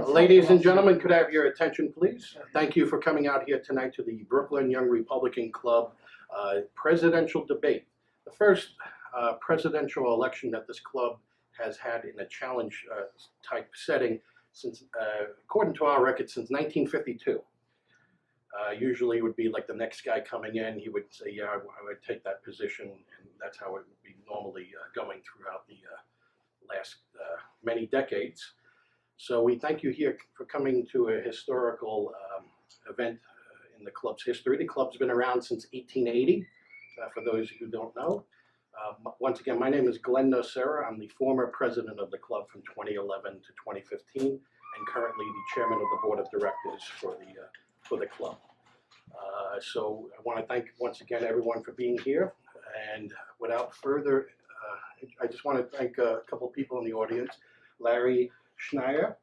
Ladies and gentlemen, could I have your attention, please? Thank you for coming out here tonight to the Brooklyn Young Republican Club presidential debate. The first presidential election that this club has had in a challenge type setting since, according to our record, since 1952. Usually it would be like the next guy coming in, he would say, yeah, I would take that position, and that's how it would be normally going throughout the last many decades. So we thank you here for coming to a historical event in the club's history. The club's been around since 1880, for those who don't know. Once again, my name is Glenn Nocera. I'm the former president of the club from 2011 to 2015, and currently the chairman of the board of directors for the club. So I want to thank once again everyone for being here. And without further, I just want to thank a couple people in the audience. Larry Schneier,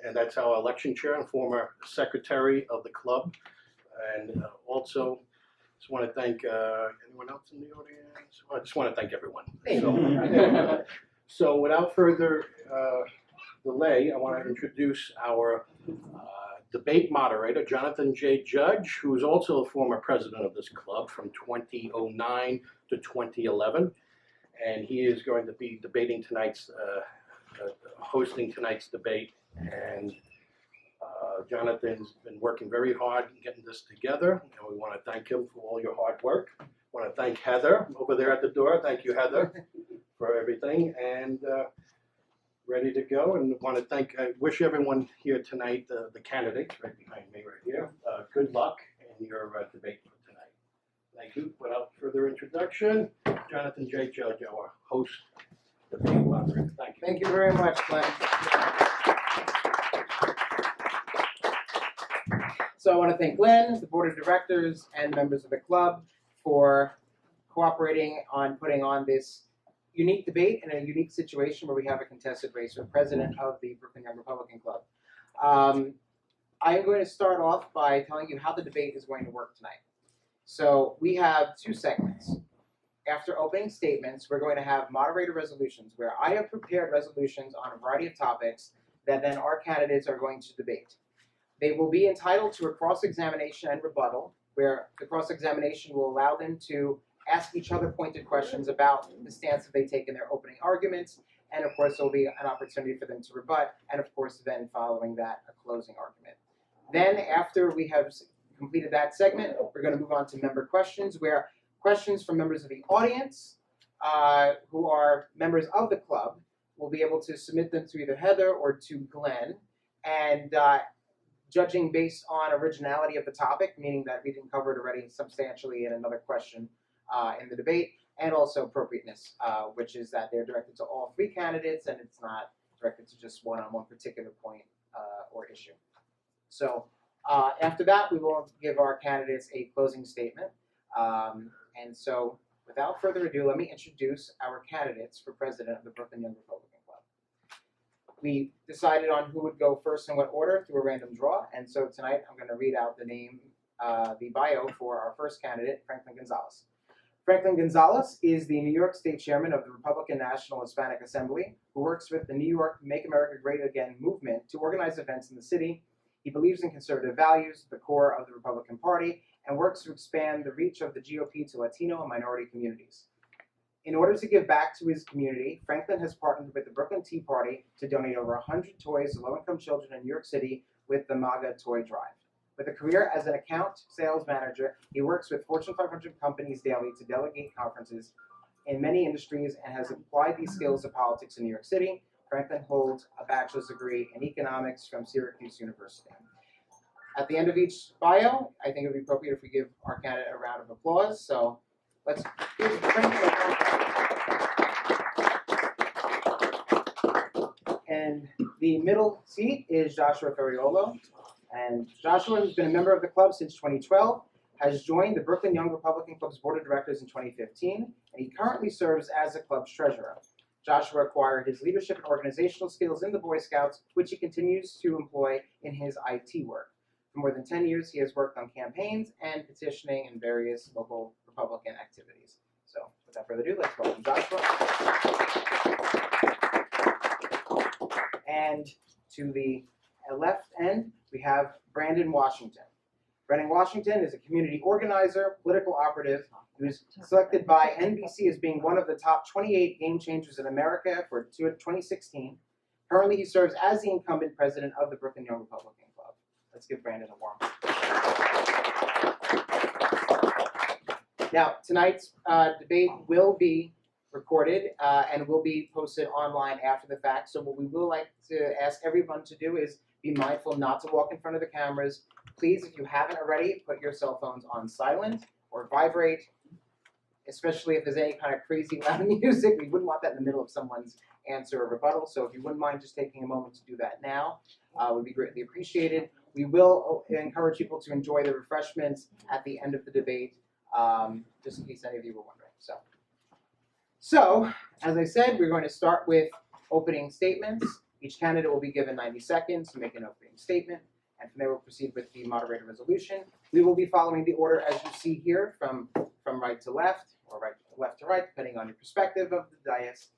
and that's our election chair and former secretary of the club. And also, just want to thank anyone else in the audience? Well, I just want to thank everyone. So without further delay, I want to introduce our debate moderator, Jonathan J. Judge, who is also a former president of this club from 2009 to 2011. And he is going to be debating tonight's hosting tonight's debate, and Jonathan's been working very hard in getting this together, and we want to thank him for all your hard work. I want to thank Heather over there at the door. Thank you, Heather, for everything, and ready to go. And want to I wish everyone here tonight, the candidates right behind me right here, good luck in your debate for tonight. Thank you. Without further introduction, Jonathan J. Judge, our host. Thank you. Thank you very much, Glenn. So I want to thank Glenn, the board of directors, and members of the club for cooperating on putting on this unique debate in a unique situation where we have a contested race for president of the Brooklyn Young Republican Club. I am going to start off by telling you how the debate is going to work tonight. So we have two segments. After opening statements, we're going to have moderator resolutions, where I have prepared resolutions on a variety of topics that then our candidates are going to debate. They will be entitled to a cross-examination and rebuttal, where the cross-examination will allow them to ask each other pointed questions about the stance that they take in their opening arguments, and of course there will be an opportunity for them to rebut, and of course then following that, a closing argument. Then after we have completed that segment, we're going to move on to member questions, where questions from members of the audience who are members of the club will be able to submit them to either Heather or to Glenn, and judging based on originality of the topic, meaning that we didn't cover it already substantially in another question in the debate, and also appropriateness, which is that they're directed to all three candidates and it's not directed to just one on one particular point or issue. So after that, we will give our candidates a closing statement. And so, without further ado, let me introduce our candidates for president of the Brooklyn Young Republican Club. We decided on who would go first in what order through a random draw, and so tonight I'm going to read out the name, the bio for our first candidate, Franklin Gonzalez. Franklin Gonzalez is the New York State Chairman of the Republican National Hispanic Assembly, who works with the New York Make America Great Again movement to organize events in the city. He believes in conservative values, the core of the Republican Party, and works to expand the reach of the GOP to Latino and minority communities. In order to give back to his community, Franklin has partnered with the Brooklyn Tea Party to donate over 100 toys to low-income children in New York City with the MAGA Toy Drive. With a career as an account sales manager, he works with Fortune 500 companies daily to delegate conferences in many industries and has applied these skills to politics in New York City. Franklin holds a bachelor's degree in economics from Syracuse University. At the end of each bio, I think it would be appropriate if we give our candidate a round of applause. So let's give Franklin a round of applause. And the middle seat is Joshua Ferraiuolo. And Joshua, who's been a member of the club since 2012, has joined the Brooklyn Young Republican Club's board of directors in 2015, and he currently serves as the club's treasurer. Joshua acquired his leadership and organizational skills in the Boy Scouts, which he continues to employ in his IT work. For more than 10 years, he has worked on campaigns and petitioning in various local Republican activities. So without further ado, let's welcome Joshua. And To the left end, we have Brandon Washington. Brandon Washington is a community organizer, political operative, who was selected by NBC as being one of the top 28 game changers in America for 2016. Currently, he serves as the incumbent president of the Brooklyn Young Republican Club. Let's give Brandon a warm up. Now, tonight's debate will be recorded and will be posted online after the fact. So what we will like to ask everyone to do is be mindful not to walk in front of the cameras. Please, if you haven't already, put your cell phones on silent or vibrate, especially if there's any kind of crazy loud music. We wouldn't want that in the middle of someone's answer or rebuttal. So if you wouldn't mind just taking a moment to do that now, would be greatly appreciated. We will encourage people to enjoy the refreshments at the end of the debate, just in case any of you were wondering. So, as I said, we're going to start with opening statements. Each candidate will be given 90 seconds to make an opening statement, and from there we'll proceed with the moderator resolution. We will be following the order as you see here, from right to left, or left to right, depending on your perspective of the dais.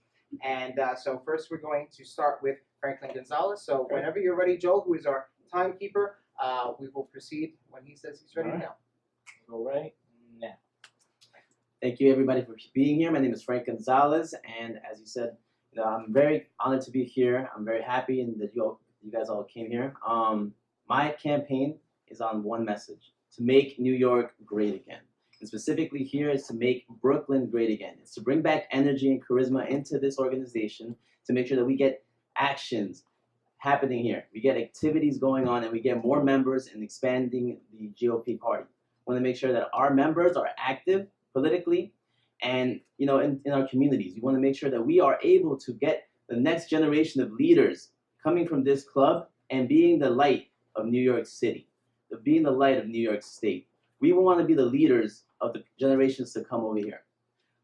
And so first we're going to start with Franklin Gonzalez. So whenever you're ready, Joel, who is our timekeeper, we will proceed when he says he's ready now. All right, now. Thank you everybody for being here. My name is Frank Gonzalez, and as you said, I'm very honored to be here. I'm very happy and that you guys all came here. My campaign is on one message: to make New York great again. And specifically here is to make Brooklyn great again. It's to bring back energy and charisma into this organization, to make sure that we get actions happening here. We get activities going on, and we get more members and expanding the GOP party. We want to make sure that our members are active politically and in our communities. We want to make sure that we are able to get the next generation of leaders coming from this club and being the light of New York City, being the light of New York State. We want to be the leaders of the generations to come over here.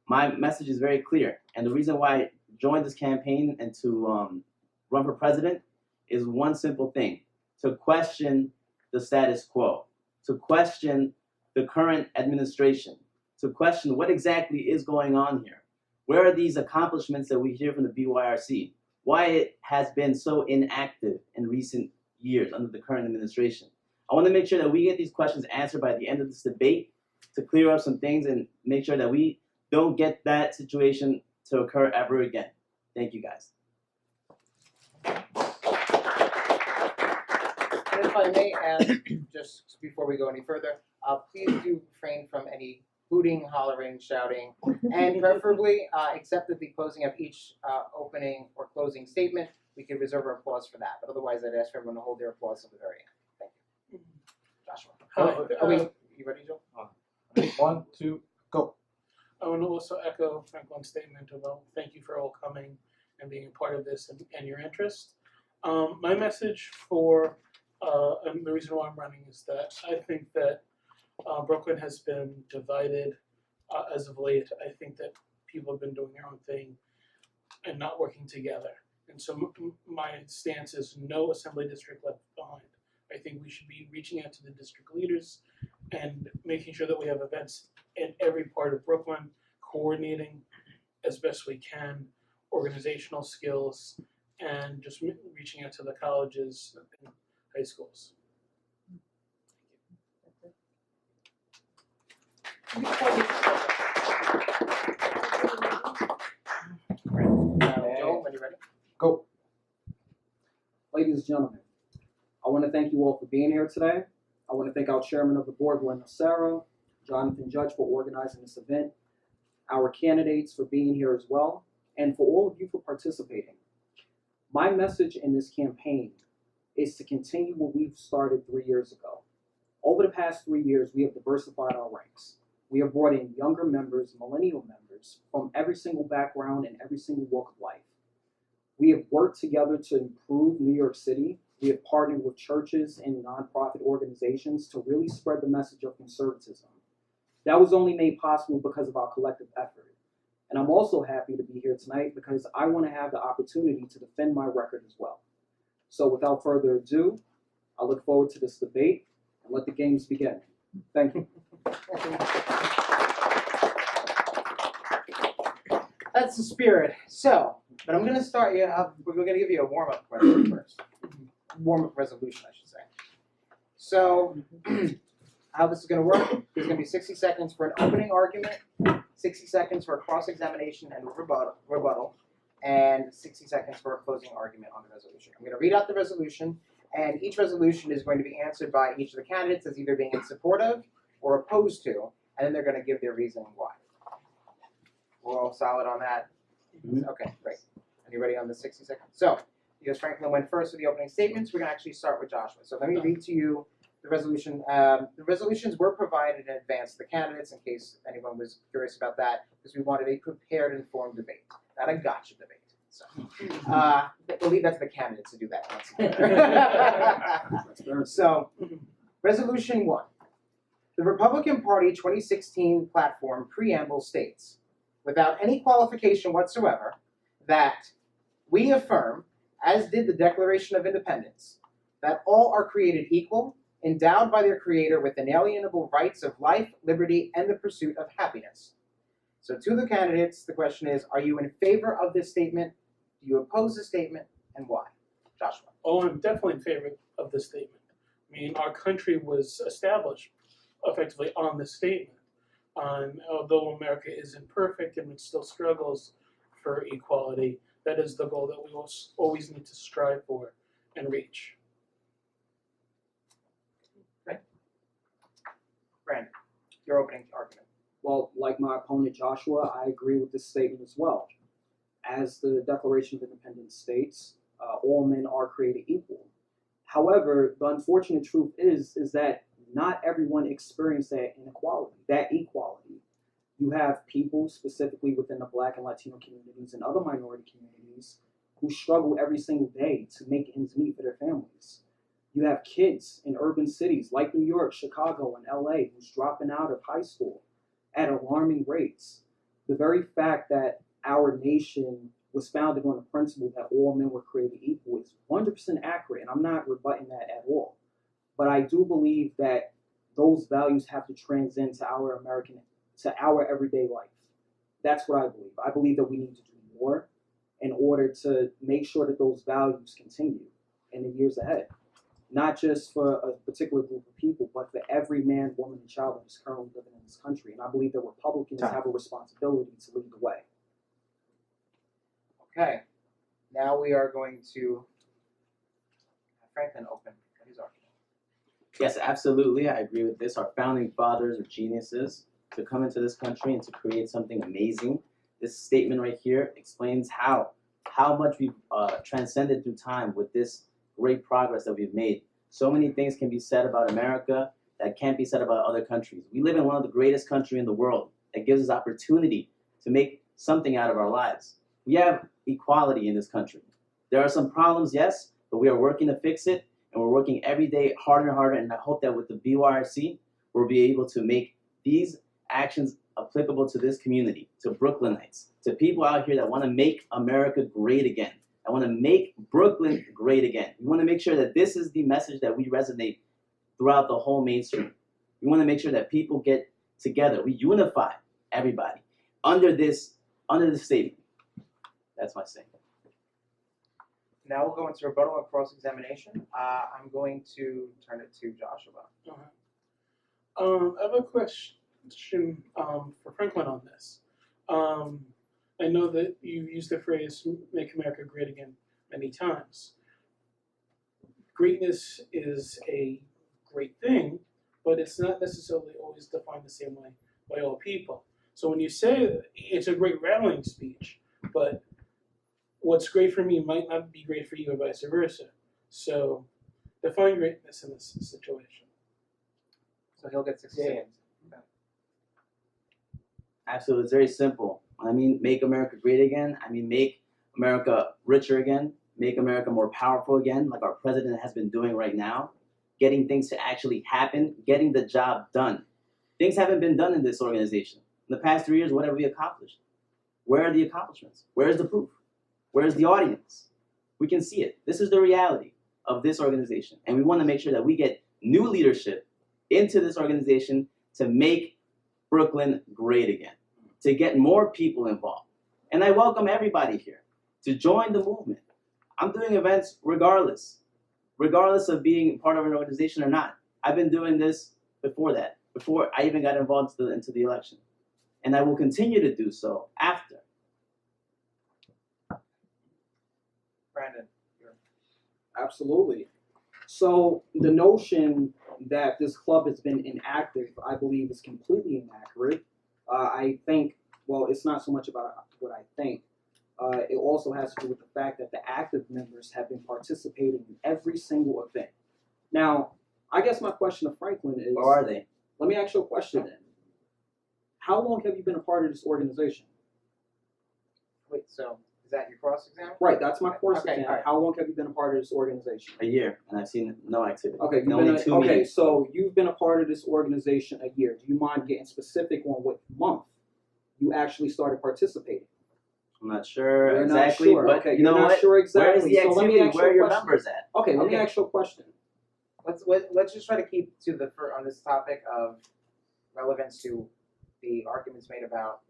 My message is very clear, and the reason why I joined this campaign and to run for president is one simple thing: to question the status quo, to question the current administration, to question what exactly is going on here. Where are these accomplishments that we hear from the BYRC? Why it has been so inactive in recent years under the current administration? I want to make sure that we get these questions answered by the end of this debate, to clear up some things and make sure that we don't get that situation to occur ever again. Thank you, guys. And if I may add, just before we go any further, please do refrain from any hooting, hollering, shouting, and preferably, except at the closing of each opening or closing statement, we could reserve our applause for that. But otherwise, I'd ask for everyone to hold their applause till the very end. Thank you. Joshua. You ready, Joe? 1, 2, go. I want to also echo Franklin's statement about thank you for all coming and being a part of this and your interest. My message for and the reason why I'm running is that I think that Brooklyn has been divided as of late. I think that people have been doing their own thing and not working together. And so my stance is no assembly district left behind. I think we should be reaching out to the district leaders and making sure that we have events in every part of Brooklyn, coordinating as best we can, organizational skills, and just reaching out to the colleges and high schools. Joel, when you're ready. Go. Ladies and gentlemen, I want to thank you all for being here today. I want to thank our chairman of the board, Gwen Sarah, Jonathan Judge, for organizing this event, our candidates for being here as well, and for all of you for participating. My message in this campaign is to continue what we've started 3 years ago. Over the past 3 years, we have diversified our ranks. We have brought in younger members, millennial members, from every single background and every single walk of life. We have worked together to improve New York City. We have partnered with churches and nonprofit organizations to really spread the message of conservatism. That was only made possible because of our collective effort. And I'm also happy to be here tonight because I want to have the opportunity to defend my record as well. So without further ado, I look forward to this debate and let the games begin. Thank you. That's the spirit. So, but I'm going to start you. We're going to give you a warm-up question first. form of resolution, I should say. So, how this is going to work, there's going to be 60 seconds for an opening argument, 60 seconds for a cross-examination and rebuttal, and 60 seconds for a closing argument on the resolution. I'm going to read out the resolution, and each resolution is going to be answered by each of the candidates as either being in support of or opposed to, and then they're going to give their reasoning why. We're all solid on that? Okay, great. Are you ready on the 60 seconds? So, because Franklin went first with the opening statements, we're going to actually start with Joshua. So let me read to you the resolution. The resolutions were provided in advance to the candidates, in case anyone was curious about that, because we wanted a prepared, informed debate, not a gotcha debate. So, we'll leave that to the candidates to do that once. So, Resolution 1. The Republican Party 2016 platform preamble states, without any qualification whatsoever, that we affirm, as did the Declaration of Independence, that all are created equal, endowed by their Creator with inalienable rights of life, liberty, and the pursuit of happiness. So to the candidates, the question is, are you in favor of this statement? Do you oppose the statement, and why? Joshua. Oh, I'm definitely in favor of this statement. I mean, our country was established effectively on this statement. Although America isn't perfect and it still struggles for equality, that is the goal that we always need to strive for and reach. Okay. Brandon, your opening argument. Well, like my opponent Joshua, I agree with this statement as well. As the Declaration of Independence states, all men are created equal. However, the unfortunate truth is that not everyone experiences that inequality, that equality. You have people, specifically within the Black and Latino communities and other minority communities, who struggle every single day to make ends meet for their families. You have kids in urban cities like New York, Chicago, and LA who's dropping out of high school at alarming rates. The very fact that our nation was founded on the principle that all men were created equal is 100% accurate, and I'm not rebutting that at all. But I do believe that those values have to transcend to our everyday life. That's what I believe. I believe that we need to do more in order to make sure that those values continue in the years ahead. Not just for a particular group of people, but for every man, woman, and child that is currently living in this country. And I believe that Republicans have a responsibility to lead the way. Okay. Now we are going to have Franklin open his argument. Yes, absolutely. I agree with this. Our founding fathers are geniuses to come into this country and to create something amazing. This statement right here explains how much we've transcended through time with this great progress that we've made. So many things can be said about America that can't be said about other countries. We live in one of the greatest countries in the world that gives us opportunity to make something out of our lives. We have equality in this country. There are some problems, yes, but we are working to fix it, and we're working every day harder and harder, and I hope that with the BYRC, we'll be able to make these actions applicable to this community, to Brooklynites, to people out here that want to make America great again. I want to make Brooklyn great again. We want to make sure that this is the message that we resonate throughout the whole mainstream. We want to make sure that people get together. We unify everybody under this statement. That's my statement. Now we'll go into rebuttal and cross-examination. I'm going to turn it to Joshua. I have a question for Franklin on this. I know that you used the phrase "make America great again" many times. Greatness is a great thing, but it's not necessarily always defined the same way by all people. So when you say it's a great rallying speech, but what's great for me might not be great for you, and vice versa. So define greatness in this situation. So he'll get 60 seconds. Absolutely, it's very simple. I mean, make America great again. I mean, make America richer again. Make America more powerful again, like our president has been doing right now. Getting things to actually happen, getting the job done. Things haven't been done in this organization. In the past 3 years, what have we accomplished? Where are the accomplishments? Where's the proof? Where's the audience? We can see it. This is the reality of this organization. And we want to make sure that we get new leadership into this organization to make Brooklyn great again, to get more people involved. And I welcome everybody here to join the movement. I'm doing events regardless regardless of being part of an organization or not. I've been doing this before that, before I even got involved into the election. And I will continue to do so after. Brandon. Absolutely. So the notion that this club has been inactive, I believe, is completely inaccurate. I think, well, it's not so much about what I think. It also has to do with the fact that the active members have been participating in every single event. Now, I guess my question to Franklin is, Or are they? let me ask you a question then. How long have you been a part of this organization? Wait, so is that your cross exam? Right, that's my course Okay, exam. alright. How long have you been a part of this organization? A year, and I've seen no activity. Okay, you've Only been two okay. meetings. So you've been a part of this organization a year. Do you mind getting specific on what month you actually started participating? I'm not sure You're exactly, not sure. but Okay, you know you're not what? sure Where is exactly. the So let me activity? ask you Where are a your question. members at? Okay, let me Okay. ask you a question. Let's just try to keep to on this topic of relevance to the arguments made about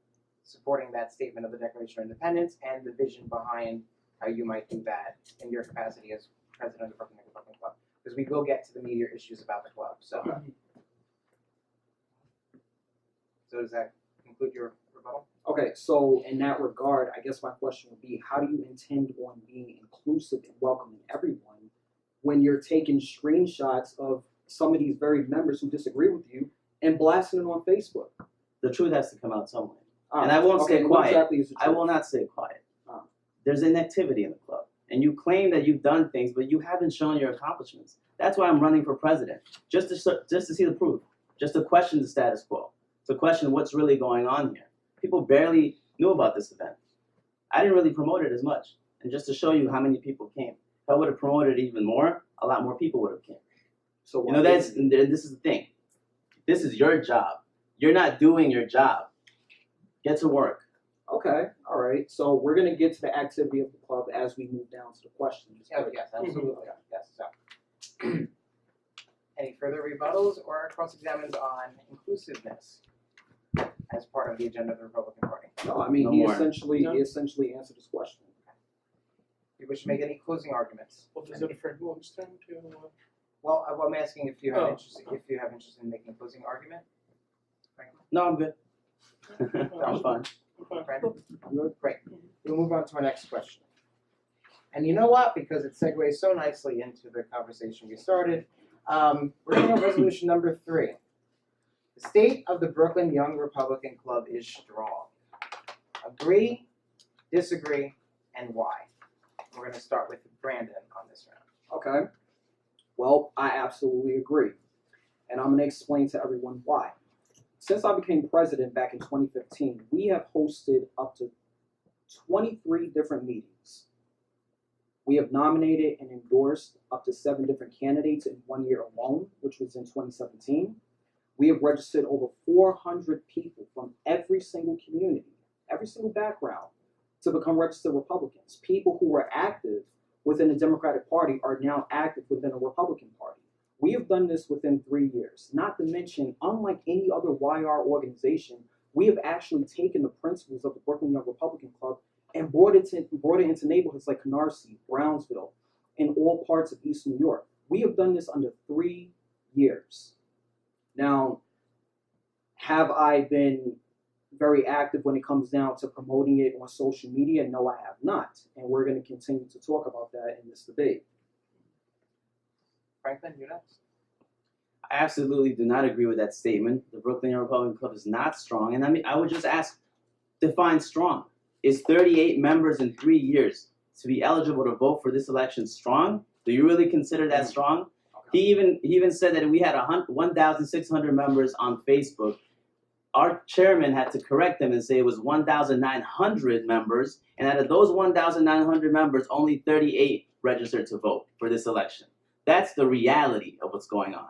supporting that statement of the Declaration of Independence and the vision behind how you might do that in your capacity as president of the Brooklyn Republican Club, because we will get to the meatier issues about the club. So does that conclude your rebuttal? Okay, so in that regard, I guess my question would be, how do you intend on being inclusive and welcoming everyone when you're taking screenshots of some of these very members who disagree with you and blasting it on Facebook? The truth has to come out somewhere. And I won't okay, stay what quiet. exactly is the I truth? will not stay quiet. Ah. There's inactivity in the club. And you claim that you've done things, but you haven't shown your accomplishments. That's why I'm running for president, just to see the proof, just to question the status quo, to question what's really going on here. People barely knew about this event. I didn't really promote it as much. And just to show you how many people came. If I would have promoted it even more, a lot more people would have came. So You know, this is the thing. This is your job. You're not doing your job. Get to work. Okay, all right. So we're gonna get to the activity of the club as we move down to the questions. Yes, absolutely. Yes. So, any further rebuttals or cross-examines on inclusiveness as part of the agenda of the Republican Party? No, I mean No he more. essentially No. he essentially answered this question. Do you wish to make any closing arguments? Well, is it a Ferraiuolo's turn to? Well, I'm asking if you have Oh. interest in making a closing argument. No, I'm good. I'm fine. Brandon? Good. Great. We'll move on to our next question. And you know what? Because it segues so nicely into the conversation we started, we're going to resolution number 3. The state of the Brooklyn Young Republican Club is strong. Agree, disagree, and why? We're going to start with Brandon on this round. Okay. Well, I absolutely agree. And I'm going to explain to everyone why. Since I became president back in 2015, we have hosted up to 23 different meetings. We have nominated and endorsed up to 7 different candidates in 1 year alone, which was in 2017. We have registered over 400 people from every single community, every single background, to become registered Republicans. People who were active within the Democratic Party are now active within the Republican Party. We have done this within 3 years. Not to mention, unlike any other YR organization, we have actually taken the principles of the Brooklyn Young Republican Club and brought it into neighborhoods like Canarsie, Brownsville, and all parts of East New York. We have done this under 3 years. Now, have I been very active when it comes down to promoting it on social media? No, I have not. And we're going to continue to talk about that in this debate. Franklin, you're next. I absolutely do not agree with that statement. The Brooklyn Young Republican Club is not strong. And I mean, I would just ask, define strong. Is 38 members in 3 years to be eligible to vote for this election strong? Do you really consider that strong? He even said that we had 1,600 members on Facebook. Our chairman had to correct them and say it was 1,900 members. And out of those 1,900 members, only 38 registered to vote for this election. That's the reality of what's going on.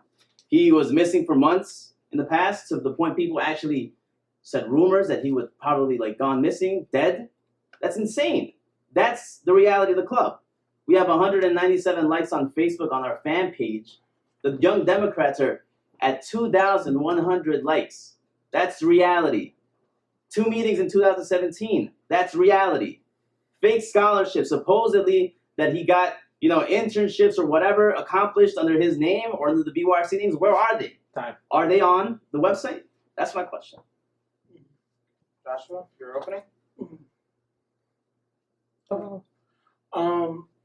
He was missing for months in the past, to the point people actually said rumors that he would probably gone missing, dead. That's insane. That's the reality of the club. We have 197 likes on Facebook on our fan page. The Young Democrats are at 2,100 likes. That's reality. 2 meetings in 2017. That's reality. Fake scholarship, supposedly that he got internships or whatever accomplished under his name or under the BYRC names? Where are they? Time. Are they on the website? That's my question. Joshua, your opening?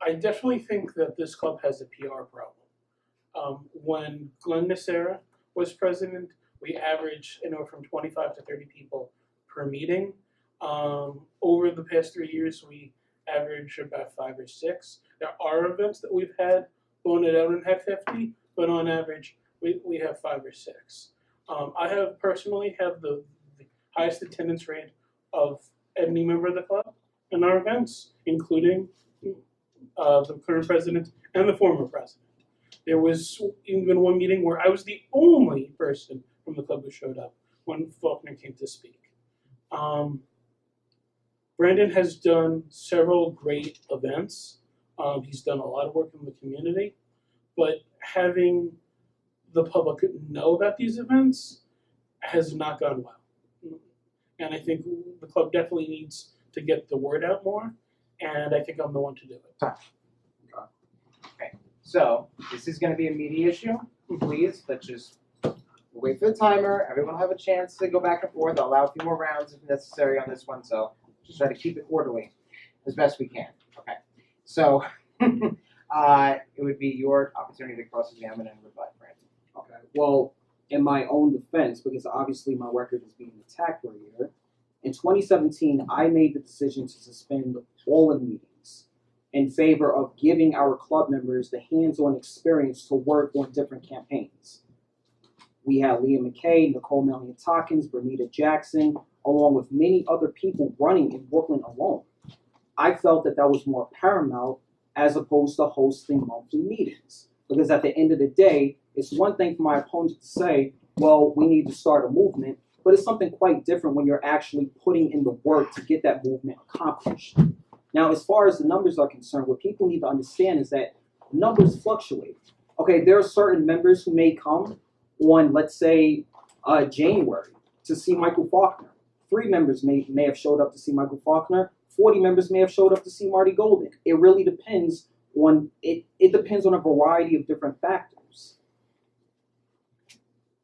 I definitely think that this club has a PR problem. When Glenn Nacera was president, we averaged anywhere from 25 to 30 people per meeting. Over the past 3 years, we average about 5 or 6. There are events that we've had blown it out and had 50, but on average, we have 5 or 6. I have personally have the highest attendance rate of any member of the club in our events, including the current president and the former president. There was even one meeting where I was the only person from the club who showed up when Faulkner came to speak. Brandon has done several great events. He's done a lot of work in the community, but having the public know about these events has not gone well. And I think the club definitely needs to get the word out more, and I think I'm the one to do it. Okay, so this is going to be a media issue. Please, let's just wait for the timer. Everyone will have a chance to go back and forth. I'll allow a few more rounds if necessary on this one, so just try to keep it orderly as best we can. Okay, so it would be your opportunity to cross-examine and rebut, Brandon. Okay. Well, in my own defense, because obviously my record is being attacked right here, in 2017, I made the decision to suspend all of the meetings in favor of giving our club members the hands-on experience to work on different campaigns. We had Leah McKay, Nicole Melnier-Tockins, Bernita Jackson, along with many other people running in Brooklyn alone. I felt that that was more paramount as opposed to hosting monthly meetings. Because at the end of the day, it's one thing for my opponent to say, well, we need to start a movement, but it's something quite different when you're actually putting in the work to get that movement accomplished. Now, as far as the numbers are concerned, what people need to understand is that numbers fluctuate. Okay, there are certain members who may come on, let's say, January to see Michael Faulkner. 3 members may have showed up to see Michael Faulkner. 40 members may have showed up to see Marty Golden. It really depends on it depends on a variety of different factors.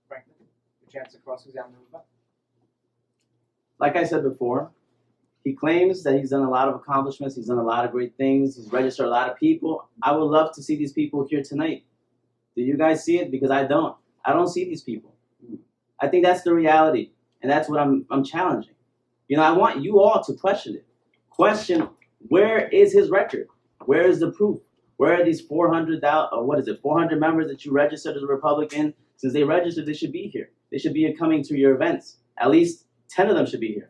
Franklin, your chance to cross-examine the rebut. Like I said before, he claims that he's done a lot of accomplishments. He's done a lot of great things. He's registered a lot of people. I would love to see these people here tonight. Do you guys see it? Because I don't. I don't see these people. I think that's the reality, and that's what I'm challenging. I want you all to question it. Question, where is his record? Where is the proof? Where are these 400 members that you registered as a Republican? Since they registered, they should be here. They should be coming to your events. At least 10 of them should be here,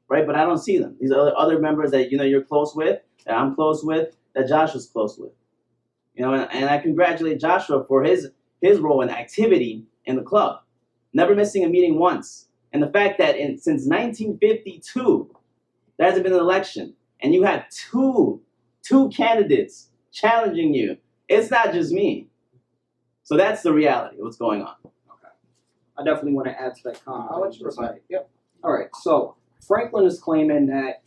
right? But I don't see them. These are other members that you're close with, that I'm close with, that Joshua's close with. And I congratulate Joshua for his role and activity in the club, never missing a meeting once. And the fact that since 1952, there hasn't been an election, and you had two candidates challenging you. It's not just me. So that's the reality of what's going on. Okay. I definitely want to add to that comment. I'll let you rebut. Yep. All right, so Franklin is claiming that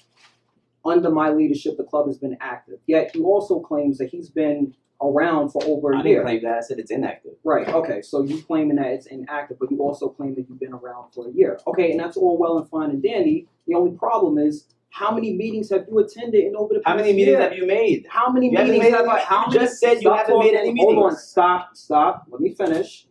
under my leadership, the club has been active. Yet he also claims that he's been around for over a I year. didn't claim that. I said it's inactive. Right, okay, so you claiming that it's inactive, but you also claim that you've been around for a year. Okay, and that's all well and fine and dandy. The only problem is, how many meetings have you attended in over the past How many meetings have you made? How many You haven't meetings made have I? any- How you many? just said you Stop haven't made talking. any Hold on, meetings. stop. Let me finish.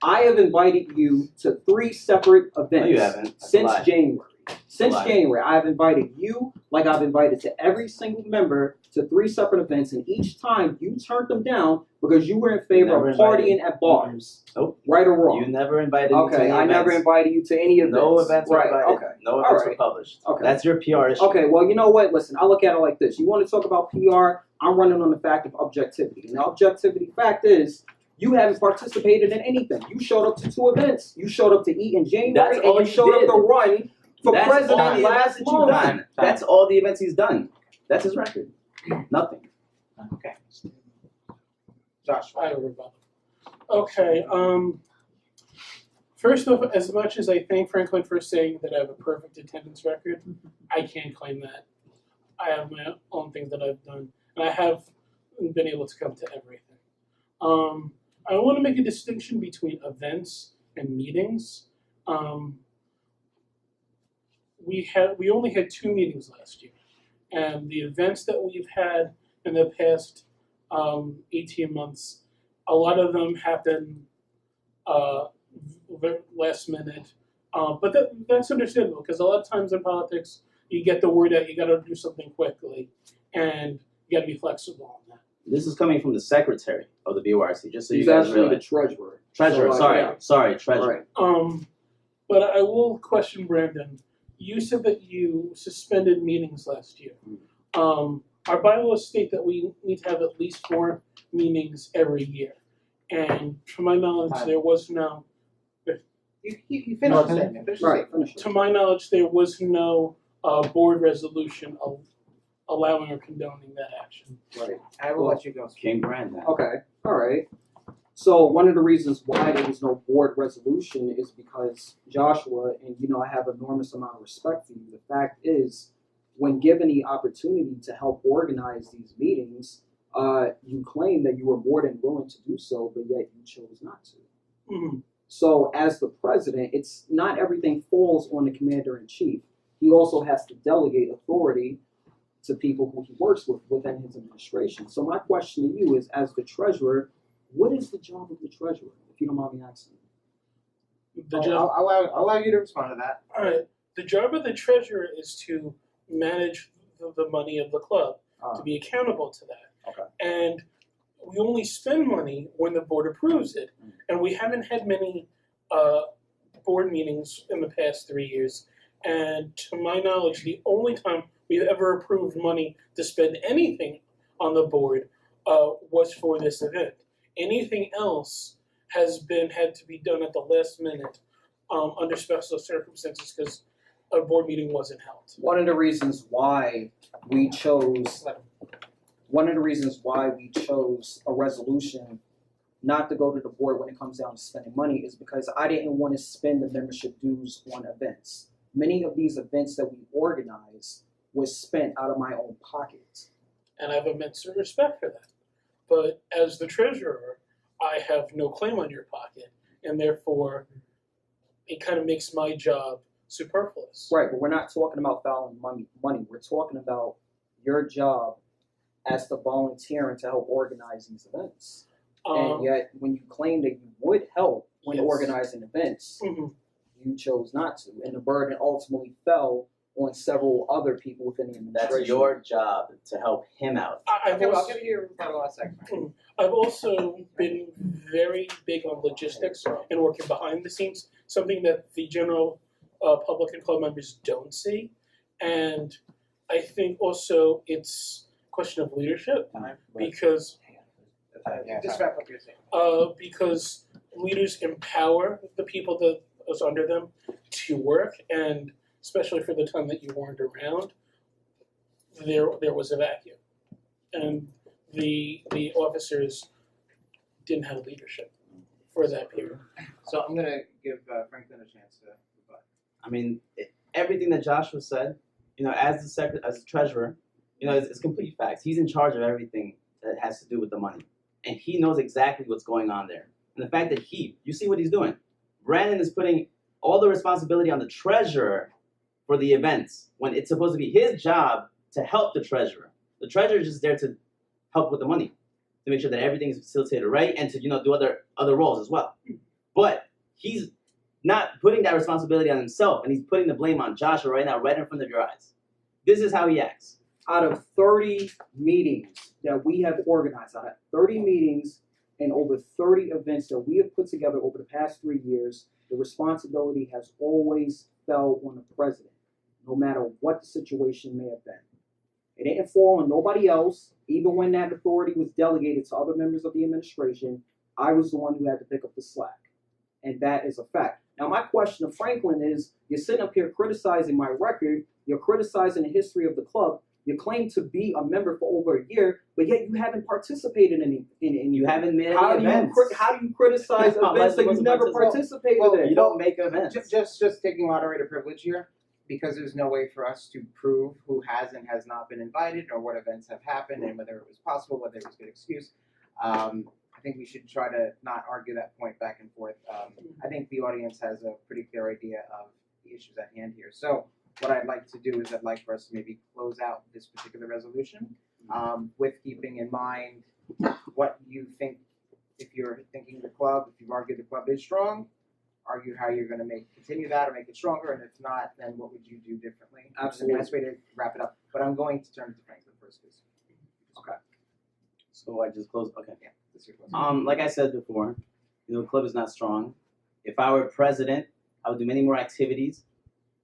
I have invited you to 3 separate events. No, you haven't. That's a Since lie. January. Since lie. January, I have invited you, like I've invited to every single member, to 3 separate events, and each time you turned them down because you were in favor Never of partying invited. at bars. Nope. Right or wrong? You never invited me to Okay, any I never events. invited you to any events. No events were Right, invited. okay. No All events right. were published. Okay. That's your PR issue. Okay, well, you know what? Listen, I look at it like this. You want to talk about PR? I'm running on the fact of objectivity. And the objectivity fact is, you haven't participated in anything. You showed up to 2 events. You showed up to eat in January, That's and all you you showed did. up to run for That's all president the events last that you've month. done. That's all the events he's done. That's his record. Nothing. Okay. Joshua. I rebut. Okay. First off, as much as I thank Franklin for saying that I have a perfect attendance record, I can't claim that. I have my own things that I've done, and I have been able to come to everything. I want to make a distinction between events and meetings. We only had 2 meetings last year, and the events that we've had in the past 18 months, a lot of them happen last minute. But that's understandable because a lot of times in politics, you get the word out, you got to do something quickly, and you got to be flexible on that. This is coming from the secretary of the BORC, just so you He's guys actually the realize. treasurer. Treasurer, So, sorry, treasurer. Right. But I will question Brandon. You said that you suspended meetings last year. Our bylaws state that we need to have at least 4 meetings every year, and to my knowledge, there was no. You finish the statement. Finish the Right. statement. Finish it. To my knowledge, there was no board resolution allowing or condoning that action. Right. I will let you go. King Brandon. Okay. All right. So one of the reasons why there was no board resolution is because Joshua, and I have enormous amount of respect for you. The fact is, when given the opportunity to help organize these meetings, you claim that you were more than willing to do so, but yet you chose not to. Mm-hmm. So as the president, it's not everything falls on the commander-in-chief. He also has to delegate authority to people who he works with within his administration. So my question to you is, as the treasurer, what is the job of the treasurer, if you don't mind me asking? I'll allow you to respond to that. All right. The job of the treasurer is to manage the money of the club, to be accountable to that. Okay. And we only spend money when the board approves it. And we haven't had many board meetings in the past 3 years. And to my knowledge, the only time we've ever approved money to spend anything on the board was for this event. Anything else has had to be done at the last minute under special circumstances because a board meeting wasn't held. One of the reasons why we chose a resolution not to go to the board when it comes down to spending money is because I didn't want to spend the membership dues on events. Many of these events that we organized was spent out of my own pocket. And I have immense respect for that. But as the treasurer, I have no claim on your pocket, and therefore it kind of makes my job superfluous. Right, but we're not talking about fouling money. We're talking about your job as the volunteering to help organize these events. And yet, when you claim that you would help when Yes. organizing events, Mhm. you chose not to. And the burden ultimately fell on several other people within the administration. That's your job to help him out. Okay, well, I'll give you your final last segment. I've also been very big on logistics and working behind the scenes, something that the general public and club members don't see. And I think also it's a question of leadership because Just wrap up your statement. because leaders empower the people that was under them to work, and especially for the time that you weren't around, there was a vacuum, and the officers didn't have leadership for that period. So I'm gonna give Franklin a chance to rebut. I mean, everything that Joshua said, as the treasurer, it's complete facts. He's in charge of everything that has to do with the money, and he knows exactly what's going on there. And the fact that you see what he's doing. Brandon is putting all the responsibility on the treasurer for the events when it's supposed to be his job to help the treasurer. The treasurer is just there to help with the money, to make sure that everything is facilitated right, and to do other roles as well. But he's not putting that responsibility on himself, and he's putting the blame on Joshua right now, right in front of your eyes. This is how he acts. Out of 30 meetings that we have organized, out of 30 meetings and over 30 events that we have put together over the past 3 years, the responsibility has always fell on the president, no matter what the situation may have been. It didn't fall on nobody else. Even when that authority was delegated to other members of the administration, I was the one who had to pick up the slack. And that is a fact. Now, my question to Franklin is, you're sitting up here criticizing my record, you're criticizing the history of the club, you claim to be a member for over a year, but yet you haven't participated in You haven't made how any do events. How do you criticize events that you never participated in? You don't make events. Just taking moderator privilege here. because there's no way for us to prove who has and has not been invited, or what events have happened, and whether it was possible, whether it was a good excuse. I think we should try to not argue that point back and forth. I think the audience has a pretty clear idea of the issues at hand here. So what I'd like to do is I'd like for us to maybe close out this particular resolution with keeping in mind what you think, if you're thinking the club, if you've argued the club is strong, argue how you're going to continue that or make it stronger, and if not, then what would you do differently? Absolutely. That's the nice way to wrap it up. But I'm going to turn to Franklin first, please. Okay. So I just closed. Okay. Yeah, this is your question. Like I said before, the club is not strong. If I were president, I would do many more activities.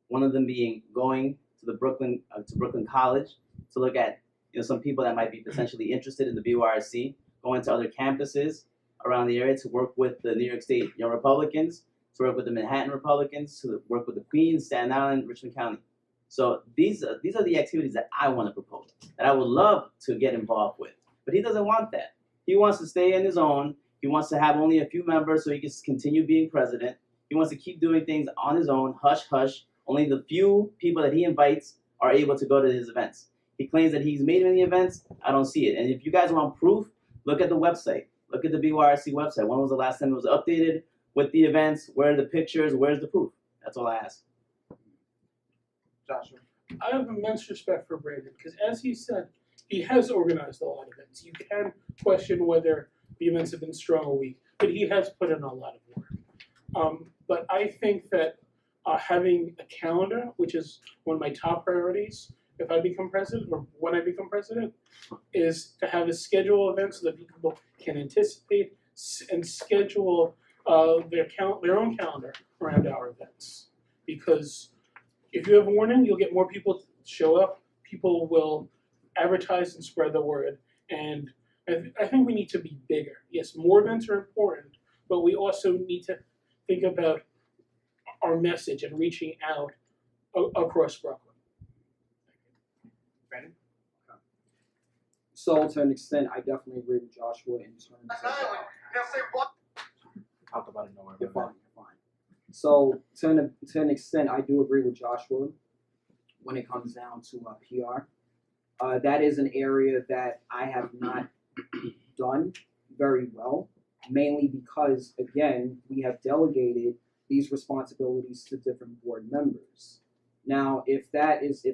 One of them being going to the Brooklyn College to look at some people that might be potentially interested in the BYRC, going to other campuses around the area to work with the New York State Young Republicans, to work with the Manhattan Republicans, to work with the Queens, Staten Island, Richmond County. So these are the activities that I want to propose, that I would love to get involved with. But he doesn't want that. He wants to stay in his own. He wants to have only a few members so he can continue being president. He wants to keep doing things on his own, hush hush. Only the few people that he invites are able to go to his events. He claims that he's made many events. I don't see it. And if you guys want proof, look at the website. Look at the BYRC website. When was the last time it was updated with the events? Where are the pictures? Where's the proof? That's all I ask. Joshua. I have immense respect for Brandon because, as he said, he has organized a lot of events. You can question whether the events have been strong or weak, but he has put in a lot of work. But I think that having a calendar, which is one of my top priorities if I become president or when I become president, is to have a schedule of events so that people can anticipate and schedule their own calendar around our events. Because if you have a warning, you'll get more people to show up. People will advertise and spread the word. And I think we need to be bigger. Yes, more events are important, but we also need to think about our message and reaching out across Brooklyn. Brandon? So to an extent, I definitely agree with Joshua in terms of Talk about it nowhere. you're fine, you're fine. So to an extent, I do agree with Joshua when it comes down to PR. That is an area that I have not done very well, mainly because, again, we have delegated these responsibilities to different board members. Now, if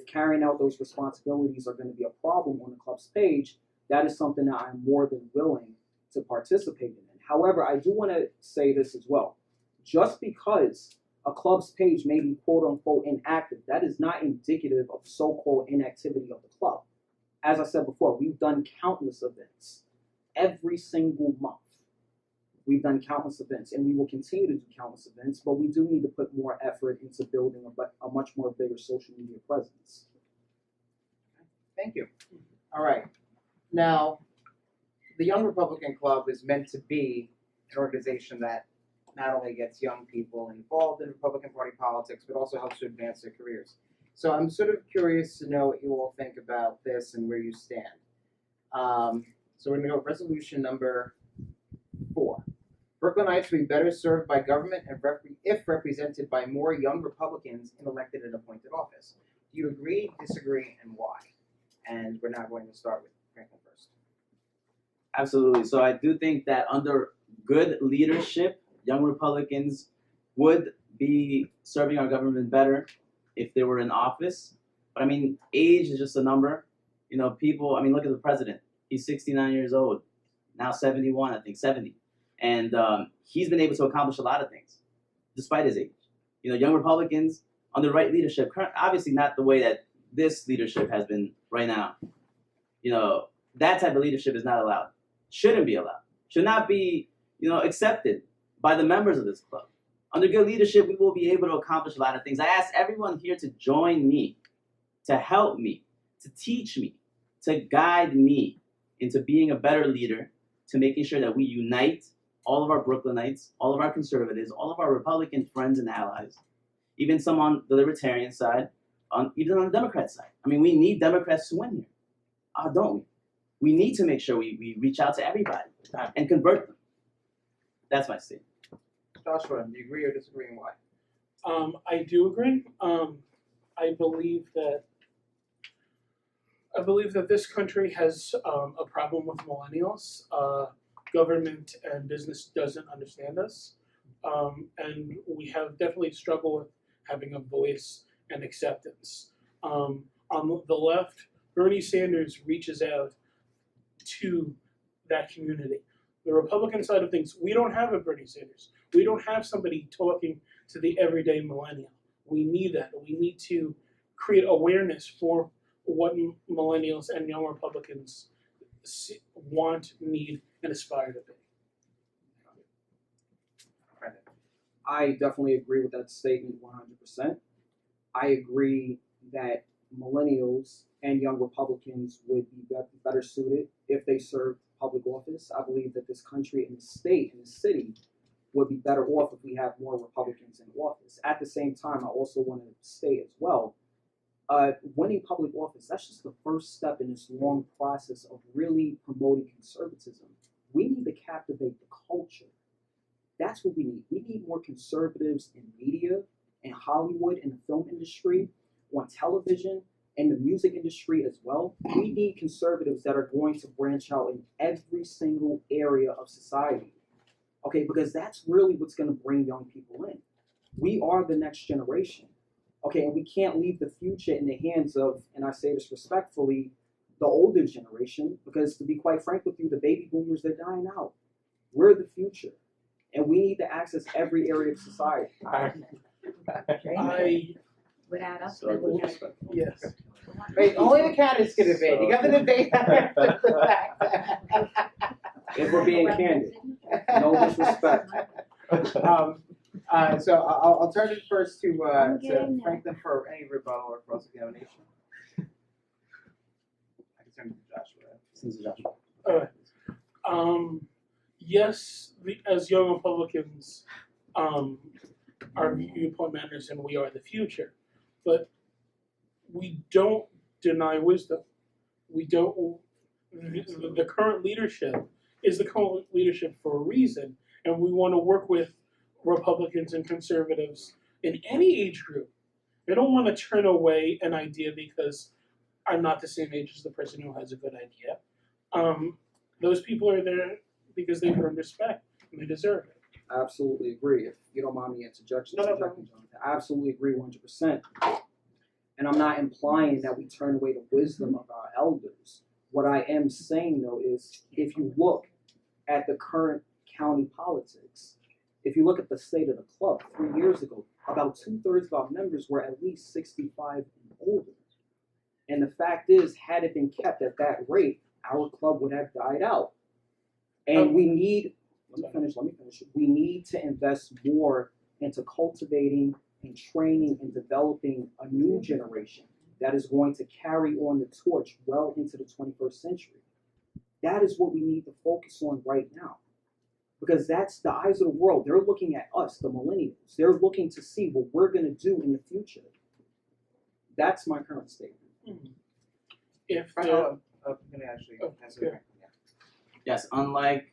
carrying out those responsibilities are going to be a problem on the club's page, that is something that I'm more than willing to participate in. However, I do want to say this as well. Just because a club's page may be quote-unquote inactive, that is not indicative of so-called inactivity of the club. As I said before, we've done countless events every single month. We've done countless events, and we will continue to do countless events, but we do need to put more effort into building a much more bigger social media presence. Thank you. All right. Now, the Young Republican Club is meant to be an organization that not only gets young people involved in Republican Party politics, but also helps to advance their careers. So I'm sort of curious to know what you all think about this and where you stand. So we're going to go with resolution number 4. Brooklynites will be better served by government if represented by more young Republicans in elected and appointed office. Do you agree, disagree, and why? And we're now going to start with Franklin first. Absolutely. So I do think that under good leadership, young Republicans would be serving our government better if they were in office. But I mean, age is just a number. People, look at the president. He's 69 years old, now 71, I think 70. And he's been able to accomplish a lot of things, despite his age. Young Republicans, under the right leadership, obviously not the way that this leadership has been right now. That type of leadership is not allowed. Shouldn't be allowed. Should not be, accepted by the members of this club. Under good leadership, we will be able to accomplish a lot of things. I ask everyone here to join me, to help me, to teach me, to guide me into being a better leader, to making sure that we unite all of our Brooklynites, all of our conservatives, all of our Republican friends and allies, even some on the Libertarian side, even on the Democrat side. We need Democrats to win here, don't we? We need to make sure we reach out to everybody and convert them. That's my statement. Joshua, do you agree or disagree, and why? I do agree. I believe that this country has a problem with millennials. Government and business doesn't understand us, and we have definitely struggled with having a voice and acceptance. On the left, Bernie Sanders reaches out to that community. The Republican side of things, we don't have a Bernie Sanders. We don't have somebody talking to the everyday millennial. We need that. We need to create awareness for what millennials and young Republicans want, need, and aspire to be. I definitely agree with that statement 100%. I agree that millennials and young Republicans would be better suited if they served public office. I believe that this country and the state and the city would be better off if we have more Republicans in office. At the same time, I also want to state as well, winning public office, that's just the first step in this long process of really promoting conservatism. We need to captivate the culture. That's what we need. We need more conservatives in media, in Hollywood, in the film industry, on television, in the music industry as well. We need conservatives that are going to branch out in every single area of society. Okay, because that's really what's going to bring young people in. We are the next generation. Okay, and we can't leave the future in the hands of, and I say this respectfully, the older generation, because to be quite frank with you, the baby boomers, they're dying out. We're the future. And we need to access every area of society. Without us, So we disrespectful. Yes. Wait, only the candidates can debate. You got the debate. If we're being candid, no disrespect. So I'll turn it first to getting there. Franklin for any rebuttal or cross-examination. I can turn it to Joshua. Since Joshua. Yes, as young Republicans, our viewpoint matters and we are the future. But we don't deny wisdom. We don't, the current leadership is the current leadership for a reason. And we want to work with Republicans and conservatives in any age group. I don't want to turn away an idea because I'm not the same age as the person who has a good idea. Those people are there because they've earned respect and they deserve it. I absolutely agree. If you don't mind me interjecting, No, no, Jonathan, I absolutely agree 100%. And I'm not implying that we turn away the wisdom of our elders. What I am saying, though, is if you look at the current county politics, if you look at the state of the club 3 years ago, about 2/3 of our members were at least 65 and older. And the fact is, had it been kept at that rate, our club would have died out. And we need, let me finish. We need to invest more into cultivating and training and developing a new generation that is going to carry on the torch well into the 21st century. That is what we need to focus on right now. Because that's the eyes of the world. They're looking at us, the millennials. They're looking to see what we're going to do in the future. That's my current statement. If I'm gonna actually answer yeah. Franklin. Yes, unlike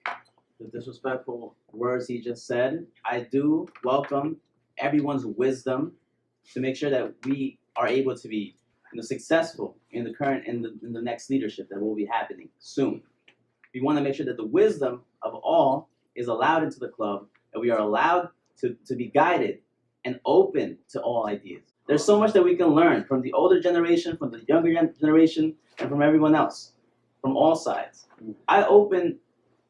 the disrespectful words he just said, I do welcome everyone's wisdom to make sure that we are able to be successful in the current in the next leadership that will be happening soon. We want to make sure that the wisdom of all is allowed into the club, and we are allowed to be guided and open to all ideas. There's so much that we can learn from the older generation, from the younger generation, and from everyone else, from all sides. I open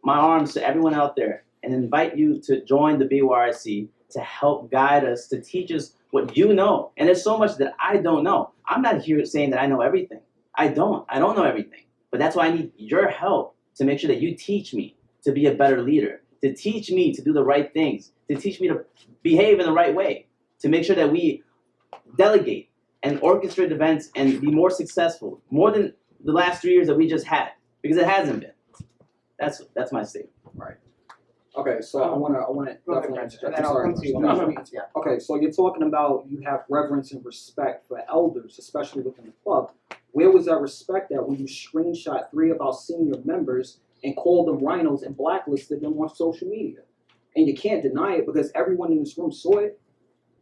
my arms to everyone out there and invite you to join the BYRC to help guide us, to teach us what you know. And there's so much that I don't know. I'm not here saying that I know everything. I don't know everything. But that's why I need your help to make sure that you teach me to be a better leader, to teach me to do the right things, to teach me to behave in the right way, to make sure that we delegate and orchestrate events and be more successful, more than the last 3 years that we just had, because it hasn't been. That's my statement. Right. Okay, so I want to Go ahead, definitely Franklin, interject. and then I'm I'll sorry, come to you. let me- Yeah. Okay, so you're talking about you have reverence and respect for elders, especially within the club. Where was that respect at when you screenshot 3 of our senior members and called them rhinos and blacklisted them on social media? And you can't deny it because everyone in this room saw it.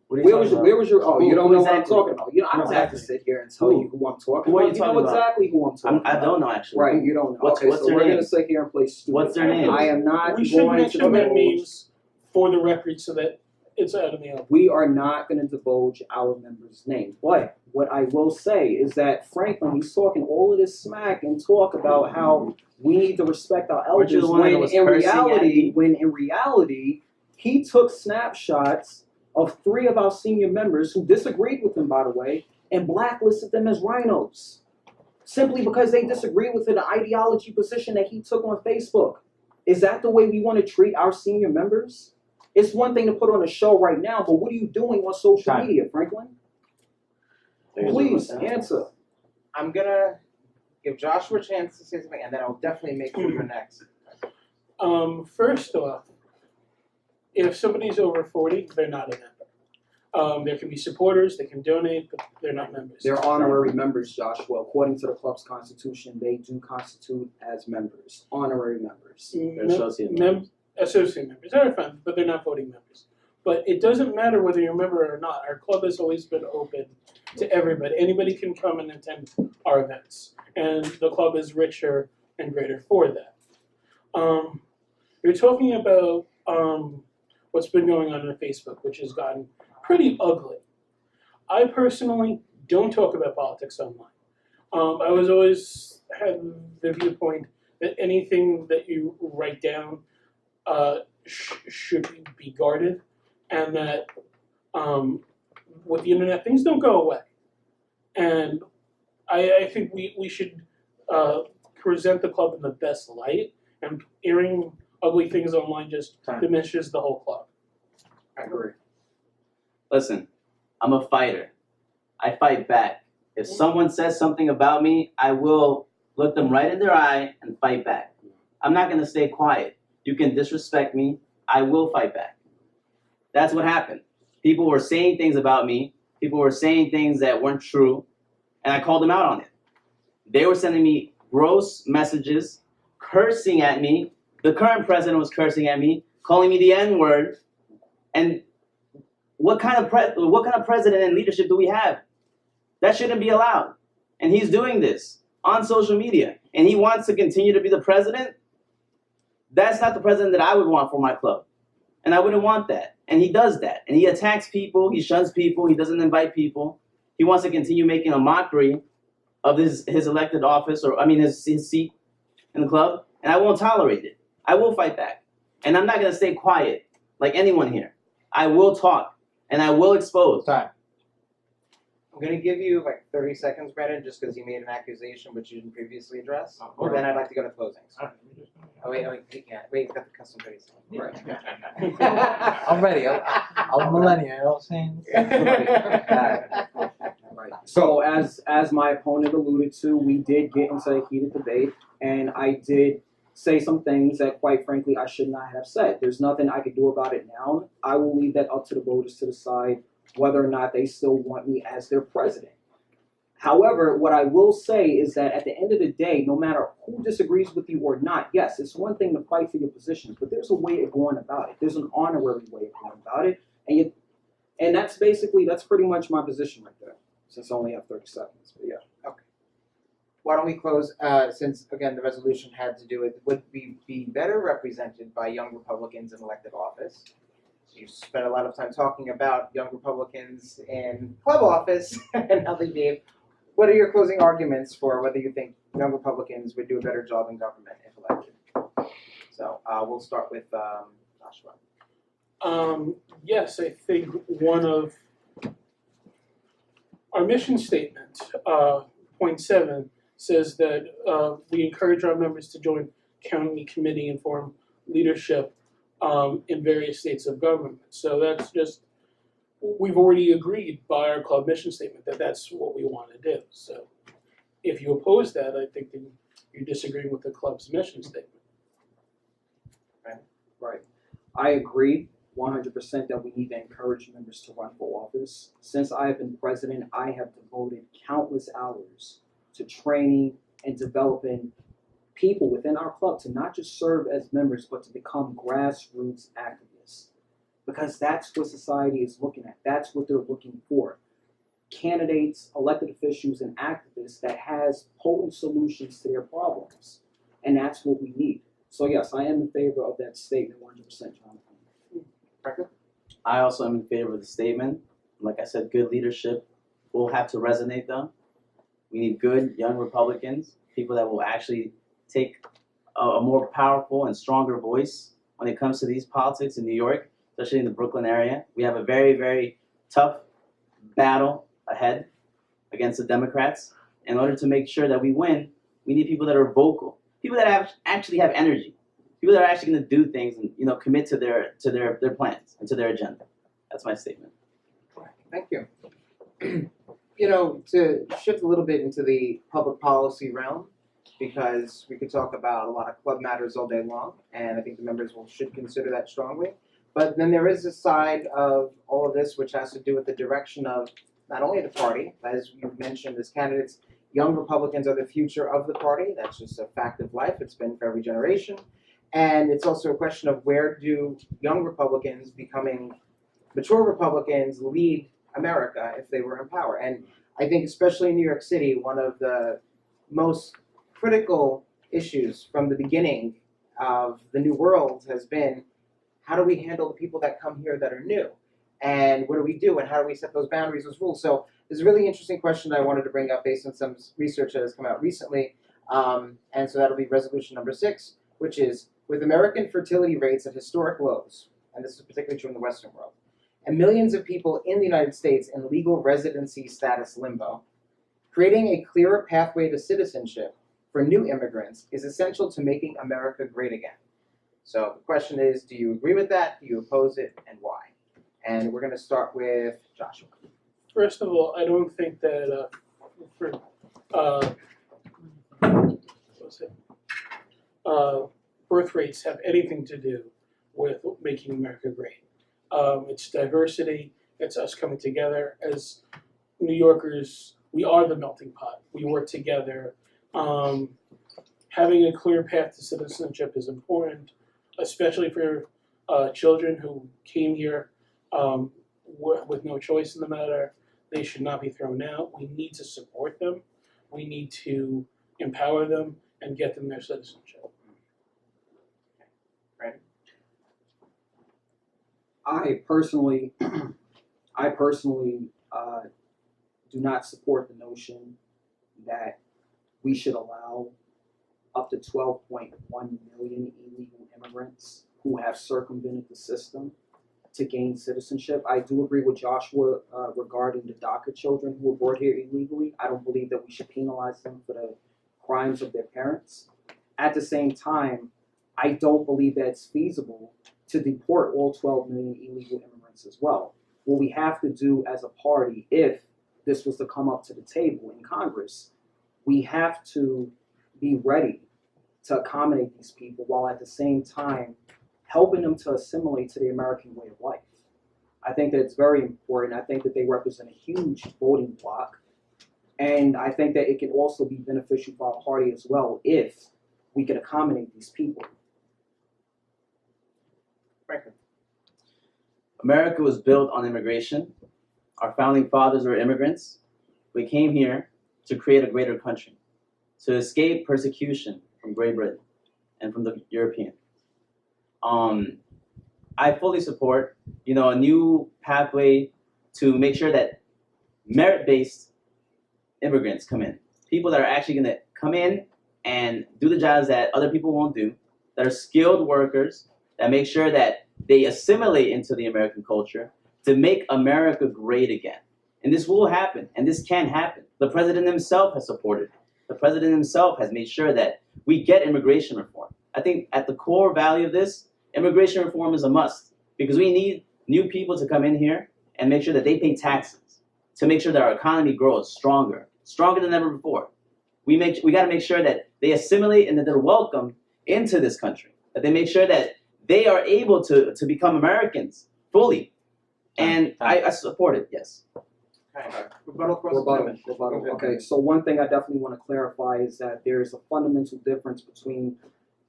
What are you Where talking was your, about? where was your, oh, you Who- don't who know what I'm exactly? talking about. You know, I don't have to Exactly. sit here and tell Who? you who I'm talking Who are about. you You talking know about? exactly who I'm talking about. I don't know actually. Right, you don't know. What's- Okay, what's so their we're name? gonna sit here and play stupid. What's their name? I am not We should going to mention their divulge. names for the record so that it's out in the open. We are not going to divulge our members' name. But what I will say is that Franklin, he's talking all of this smack and talk about how we need to respect our Weren't you elders the one that was cursing in reality, he took snapshots of 3 of our senior members who disagreed with him, by the way, and blacklisted them as rhinos. Simply because they disagreed with an ideology position that he took on Facebook. Is that the way we want to treat our senior members? It's one thing to put on a show right now, but what are you doing on social Time. media, Franklin? Please answer. I'm gonna give Joshua a chance to say something, and then I'll definitely make sure you're next. First off, if somebody's over 40, they're not a member. There can be supporters, they can donate, but they're not members. They're honorary members, Joshua. According to the club's constitution, they do constitute as members, honorary members. They're associate members. Associate members, they're fine, but they're not voting members. But it doesn't matter whether you're a member or not. Our club has always been open to everybody. Anybody can come and attend our events, and the club is richer and greater for that. You're talking about what's been going on Facebook, which has gotten pretty ugly. I personally don't talk about politics online. I was always had the viewpoint that anything that you write down should be guarded, and that with the internet, things don't go away. And I think we should present the club in the best light, and airing ugly things online just diminishes the whole club. I agree. Listen, I'm a fighter. I fight back. If someone says something about me, I will look them right in their eye and fight back. I'm not going to stay quiet. You can disrespect me. I will fight back. That's what happened. People were saying things about me. People were saying things that weren't true, and I called them out on it. They were sending me gross messages, cursing at me. The current president was cursing at me, calling me the N-word. And what kind of president and leadership do we have? That shouldn't be allowed. And he's doing this on social media. And he wants to continue to be the president? That's not the president that I would want for my club. And I wouldn't want that. And he does that. And he attacks people, he shuns people, he doesn't invite people. He wants to continue making a mockery of his elected office, his seat in the club. And I won't tolerate it. I will fight back. And I'm not going to stay quiet like anyone here. I will talk. And I will expose. Time. I'm gonna give you like 30 seconds, Brandon, just because you made an accusation which you didn't previously address. Okay. Then I'd like to go to closings. Oh wait, wait, got the custom 30 seconds. Right. I'm ready. I'm a millennial, you know what I'm saying? Right. So as my opponent alluded to, we did get into a heated debate, and I did say some things that, quite frankly, I should not have said. There's nothing I could do about it now. I will leave that up to the voters to decide whether or not they still want me as their president. However, what I will say is that at the end of the day, no matter who disagrees with you or not, yes, it's one thing to fight for your positions, but there's a way of going about it. There's an honorary way of going about it, and that's pretty much my position right there. Since I only have 30 seconds, but yeah. Okay. Why don't we close? Since again the resolution had to do with would we be better represented by young Republicans in elected office? You spent a lot of time talking about young Republicans in club office and how they behave. What are your closing arguments for whether you think young Republicans would do a better job in government if elected? So we'll start with Joshua. Yes, I think one of our mission statement, point 7, says that we encourage our members to join county committee and form leadership in various states of government. So that's just, we've already agreed by our club mission statement that that's what we want to do. So if you oppose that, I think then you're disagreeing with the club's mission statement. Right. I agree 100% that we need to encourage members to run for office. Since I have been president, I have devoted countless hours to training and developing people within our club to not just serve as members, but to become grassroots activists. because that's what society is looking at. That's what they're looking for. Candidates, elected officials, and activists that has potent solutions to their problems. And that's what we need. So yes, I am in favor of that statement 100%, Jonathan. Franklin? I also am in favor of the statement. Like I said, good leadership will have to resonate though. We need good young Republicans, people that will actually take a more powerful and stronger voice when it comes to these politics in New York, especially in the Brooklyn area. We have a very, very tough battle ahead against the Democrats. In order to make sure that we win, we need people that are vocal, people that actually have energy, people that are actually going to do things and commit to their plans and to their agenda. That's my statement. Thank you. To shift a little bit into the public policy realm, because we could talk about a lot of club matters all day long, and I think the members should consider that strongly. But then there is a side of all of this which has to do with the direction of not only the party, as you've mentioned as candidates, young Republicans are the future of the party. That's just a fact of life. It's been for every generation. And it's also a question of where do young Republicans becoming mature Republicans lead America if they were in power. And I think especially in New York City, one of the most critical issues from the beginning of the new world has been, how do we handle the people that come here that are new? And what do we do? And how do we set those boundaries, those rules? So there's a really interesting question I wanted to bring up based on some research that has come out recently. And so that'll be resolution number 6, which is, with American fertility rates at historic lows, and this is particularly true in the Western world, and millions of people in the United States in legal residency status limbo, creating a clearer pathway to citizenship for new immigrants is essential to making America great again. So the question is, do you agree with that? Do you oppose it? And why? And we're going to start with Joshua. First of all, I don't think that birth rates have anything to do with making America great. It's diversity. It's us coming together as New Yorkers. We are the melting pot. We work together. Having a clear path to citizenship is important, especially for children who came here with no choice in the matter. They should not be thrown out. We need to support them. We need to empower them and get them their citizenship. Right? I personally do not support the notion that we should allow up to 12.1 million illegal immigrants who have circumvented the system to gain citizenship. I do agree with Joshua regarding the DACA children who were brought here illegally. I don't believe that we should penalize them for the crimes of their parents. At the same time, I don't believe that it's feasible to deport all 12 million illegal immigrants as well. What we have to do as a party, if this was to come up to the table in Congress, we have to be ready to accommodate these people while at the same time helping them to assimilate to the American way of life. I think that it's very important. I think that they represent a huge voting bloc. And I think that it can also be beneficial for our party as well if we can accommodate these people. Franklin. America was built on immigration. Our founding fathers were immigrants. We came here to create a greater country, to escape persecution from Great Britain and from the Europeans. I fully support, a new pathway to make sure that merit-based immigrants come in. People that are actually going to come in and do the jobs that other people won't do, that are skilled workers, that make sure that they assimilate into the American culture to make America great again. And this will happen, and this can happen. The president himself has supported it. The president himself has made sure that we get immigration reform. I think at the core value of this, immigration reform is a must, because we need new people to come in here and make sure that they pay taxes, to make sure that our economy grows stronger than ever before. We got to make sure that they assimilate and that they're welcome into this country, that they make sure that they are able to become Americans fully. And I support it, yes. Rebuttal. Okay, so one thing I definitely want to clarify is that there is a fundamental difference between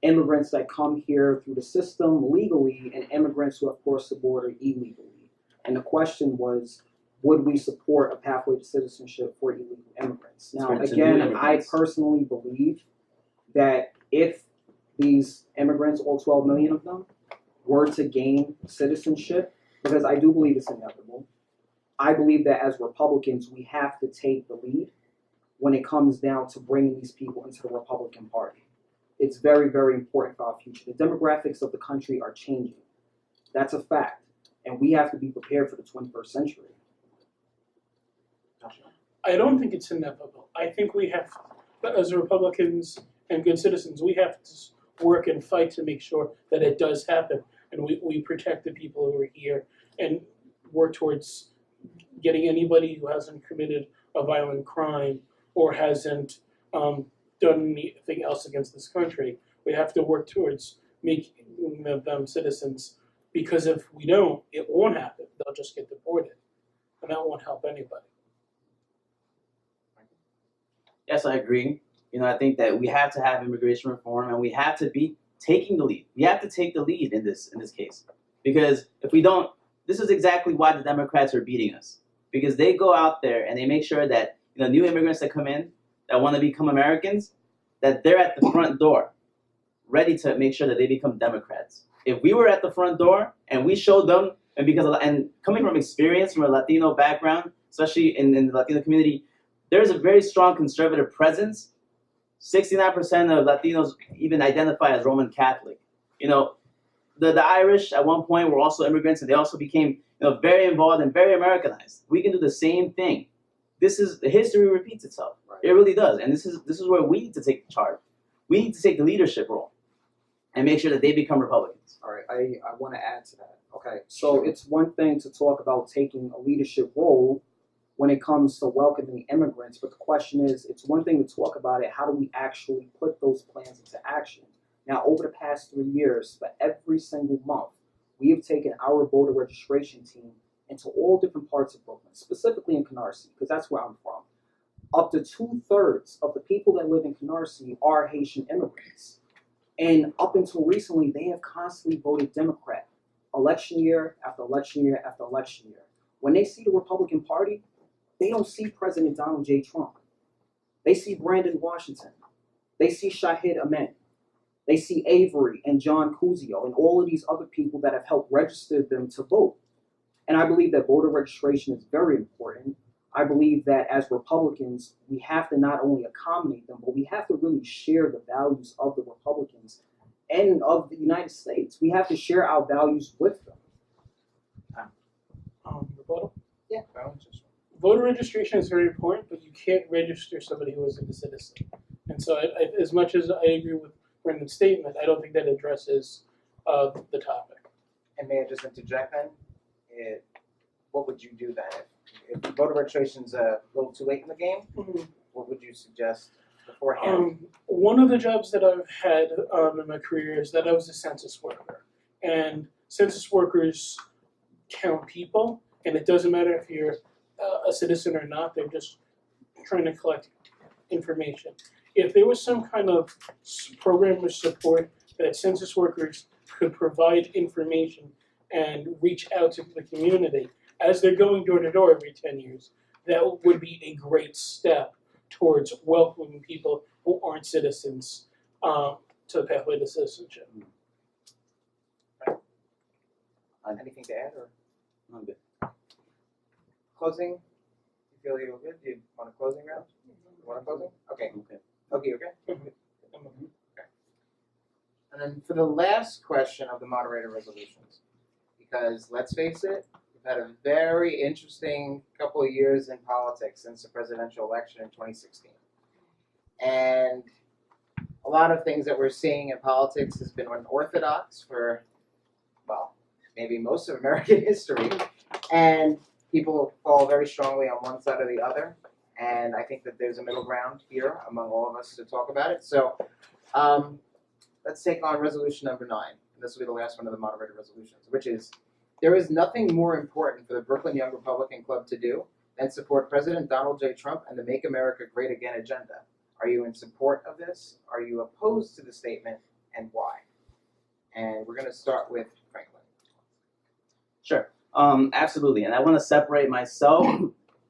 immigrants that come here through the system legally and immigrants who have crossed the border illegally. And the question was, would we support a pathway to citizenship for illegal immigrants? Now, To new again, I immigrants. personally believe that if these immigrants, all 12 million of them, were to gain citizenship, because I do believe it's inevitable, I believe that as Republicans, we have to take the lead when it comes down to bringing these people into the Republican Party. It's very, very important for our future. The demographics of the country are changing. That's a fact. And we have to be prepared for the 21st century. I don't think it's inevitable. I think we have, as Republicans and good citizens, we have to work and fight to make sure that it does happen. And we protect the people who are here and work towards getting anybody who hasn't committed a violent crime or hasn't done anything else against this country. We have to work towards making them citizens, because if we don't, it won't happen. They'll just get deported, and that won't help anybody. Yes, I agree. I think that we have to have immigration reform, and we have to be taking the lead. We have to take the lead in this case, because if we don't, this is exactly why the Democrats are beating us, because they go out there and they make sure that new immigrants that come in that want to become Americans, that they're at the front door, ready to make sure that they become Democrats. If we were at the front door and we showed them, and coming from experience from a Latino background, especially in the Latino community, there's a very strong conservative presence. 69% of Latinos even identify as Roman Catholic. The Irish at one point were also immigrants, and they also became very involved and very Americanized. We can do the same thing. The history repeats itself. Right. It really does, and this is where we need to take charge. We need to take the leadership role and make sure that they become Republicans. All right, I want to add to that. Okay, so it's one thing to talk about taking a leadership role when it comes to welcoming immigrants, but the question is, it's one thing to talk about it, how do we actually put those plans into action? Now, over the past 3 years, for every single month, we have taken our voter registration team into all different parts of Brooklyn, specifically in Canarsie, because that's where I'm from. Up to 2/3 of the people that live in Canarsie are Haitian immigrants. And up until recently, they have constantly voted Democrat, election year after election year after election year. When they see the Republican Party, they don't see President Donald J. Trump. They see Brandon Washington. They see Shahid Ahmed. They see Avery and John Cuzio and all of these other people that have helped register them to vote. And I believe that voter registration is very important. I believe that as Republicans, we have to not only accommodate them, but we have to really share the values of the Republicans and of the United States. We have to share our values with them. Rebuttal? Yeah, I was just. Voter registration is very important, but you can't register somebody who isn't a citizen. And so, as much as I agree with Brendan's statement, I don't think that addresses the topic. And may I just interject then? What would you do then? If voter registration's a little too late in the game, what would you suggest beforehand? One of the jobs that I've had in my career is that I was a census worker. And census workers count people, and it doesn't matter if you're a citizen or not, they're just trying to collect information. If there was some kind of program or support that census workers could provide information and reach out to the community as they're going door to door every 10 years, that would be a great step towards welcoming people who aren't citizens to the pathway to citizenship. Anything to add or I'm good. closing? You feel you're good? Do you want a closing round? You want a closing? Okay. Okay. Okay, okay? And then for the last question of the moderator resolutions, because let's face it, we've had a very interesting couple of years in politics since the presidential election in 2016. And a lot of things that we're seeing in politics has been unorthodox for, well, maybe most of American history. And people fall very strongly on one side or the other. And I think that there's a middle ground here among all of us to talk about it. So let's take on resolution number 9. And this will be the last one of the moderated resolutions, which is, there is nothing more important for the Brooklyn Young Republican Club to do than support President Donald J. Trump and the Make America Great Again agenda. Are you in support of this? Are you opposed to the statement? and why? And we're going to start with Franklin. Sure. Absolutely. And I want to separate myself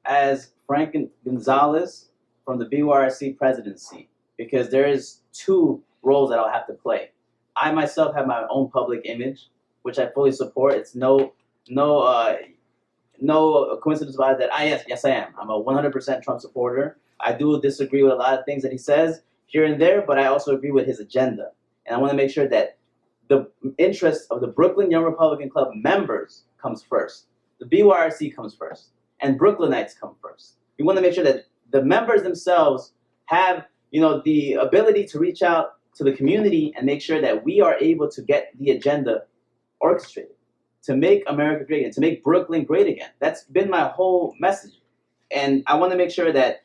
as Frank Gonzalez from the BYRC presidency, because there is two roles that I'll have to play. I myself have my own public image, which I fully support. It's no coincidence about it that yes I am. I'm a 100% Trump supporter. I do disagree with a lot of things that he says here and there, but I also agree with his agenda. And I want to make sure that the interest of the Brooklyn Young Republican Club members comes first. The BYRC comes first, and Brooklynites come first. We want to make sure that the members themselves have, the ability to reach out to the community and make sure that we are able to get the agenda orchestrated to make America great again, to make Brooklyn great again. That's been my whole message. And I want to make sure that,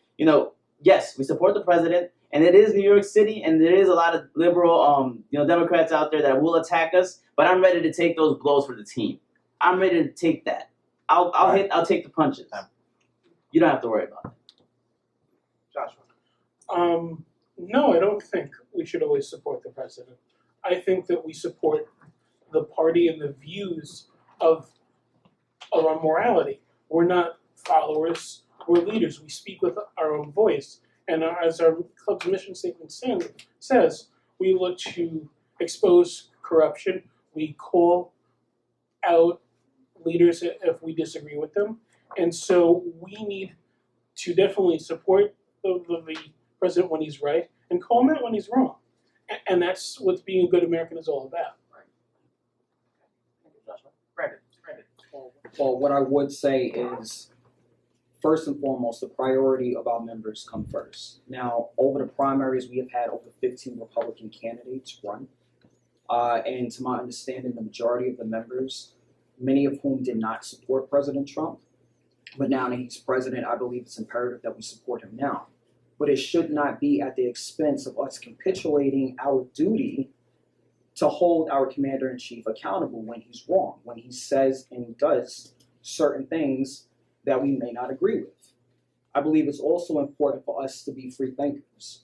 yes, we support the president, and it is New York City, and there is a lot of liberal, Democrats out there that will attack us, but I'm ready to take those blows for the team. I'm ready to take that. I'll take the punches. You don't have to worry about it. Joshua. No, I don't think we should always support the president. I think that we support the party and the views of our morality. We're not followers, we're leaders. We speak with our own voice. And as our club's mission statement says, we look to expose corruption. We call out leaders if we disagree with them. And so we need to definitely support the president when he's right and call him out when he's wrong. And that's what being a good American is all about. Brandon. Well, what I would say is, first and foremost, the priority of our members come first. Now, over the primaries, we have had over 15 Republican candidates run. And to my understanding, the majority of the members, many of whom did not support President Trump, but now that he's president, I believe it's imperative that we support him now. But it should not be at the expense of us capitulating our duty to hold our commander-in-chief accountable when he's wrong, when he says and does certain things that we may not agree with. I believe it's also important for us to be free thinkers.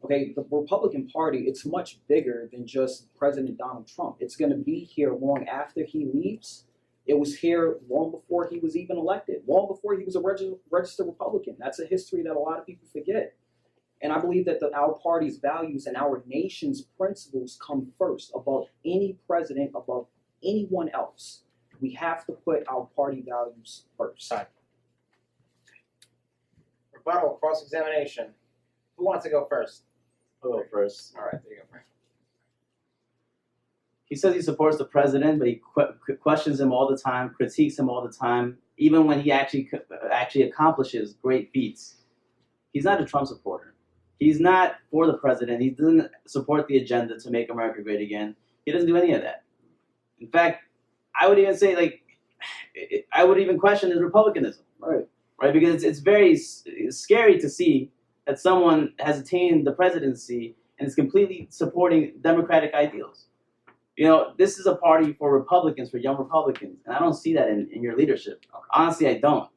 Okay, the Republican Party, it's much bigger than just President Donald Trump. It's going to be here long after he leaves. It was here long before he was even elected, long before he was a registered Republican. That's a history that a lot of people forget. And I believe that our party's values and our nation's principles come first above any president, above anyone else. We have to put our party values first. Rebuttal, cross-examination. Who wants to go first? I'll go first. All right, there you go, Frank. He says he supports the president, but he questions him all the time, critiques him all the time, even when he actually accomplishes great feats. He's not a Trump supporter. He's not for the president. He doesn't support the agenda to make America great again. He doesn't do any of that. In fact, I would even say, I would even question his republicanism. Right? Because it's very scary to see that someone has attained the presidency and is completely supporting democratic ideals. This is a party for Republicans, for young Republicans, and I don't see that in your leadership. Honestly, I don't.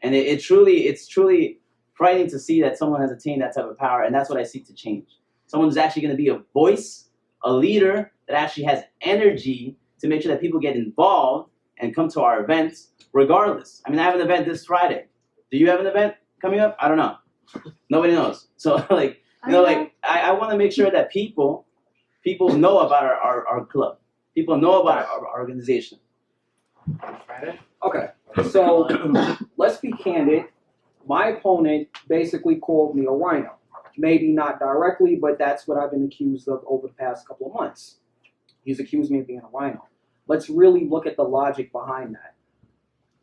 And it's truly frightening to see that someone has attained that type of power, and that's what I seek to change. Someone who's actually going to be a voice, a leader that actually has energy to make sure that people get involved and come to our events regardless. I mean, I have an event this Friday. Do you have an event coming up? I don't know. Nobody knows. So, I want to make sure that people know about our club. People know about our organization. Okay, so let's be candid. My opponent basically called me a rhino. Maybe not directly, but that's what I've been accused of over the past couple of months. He's accused me of being a rhino. Let's really look at the logic behind that.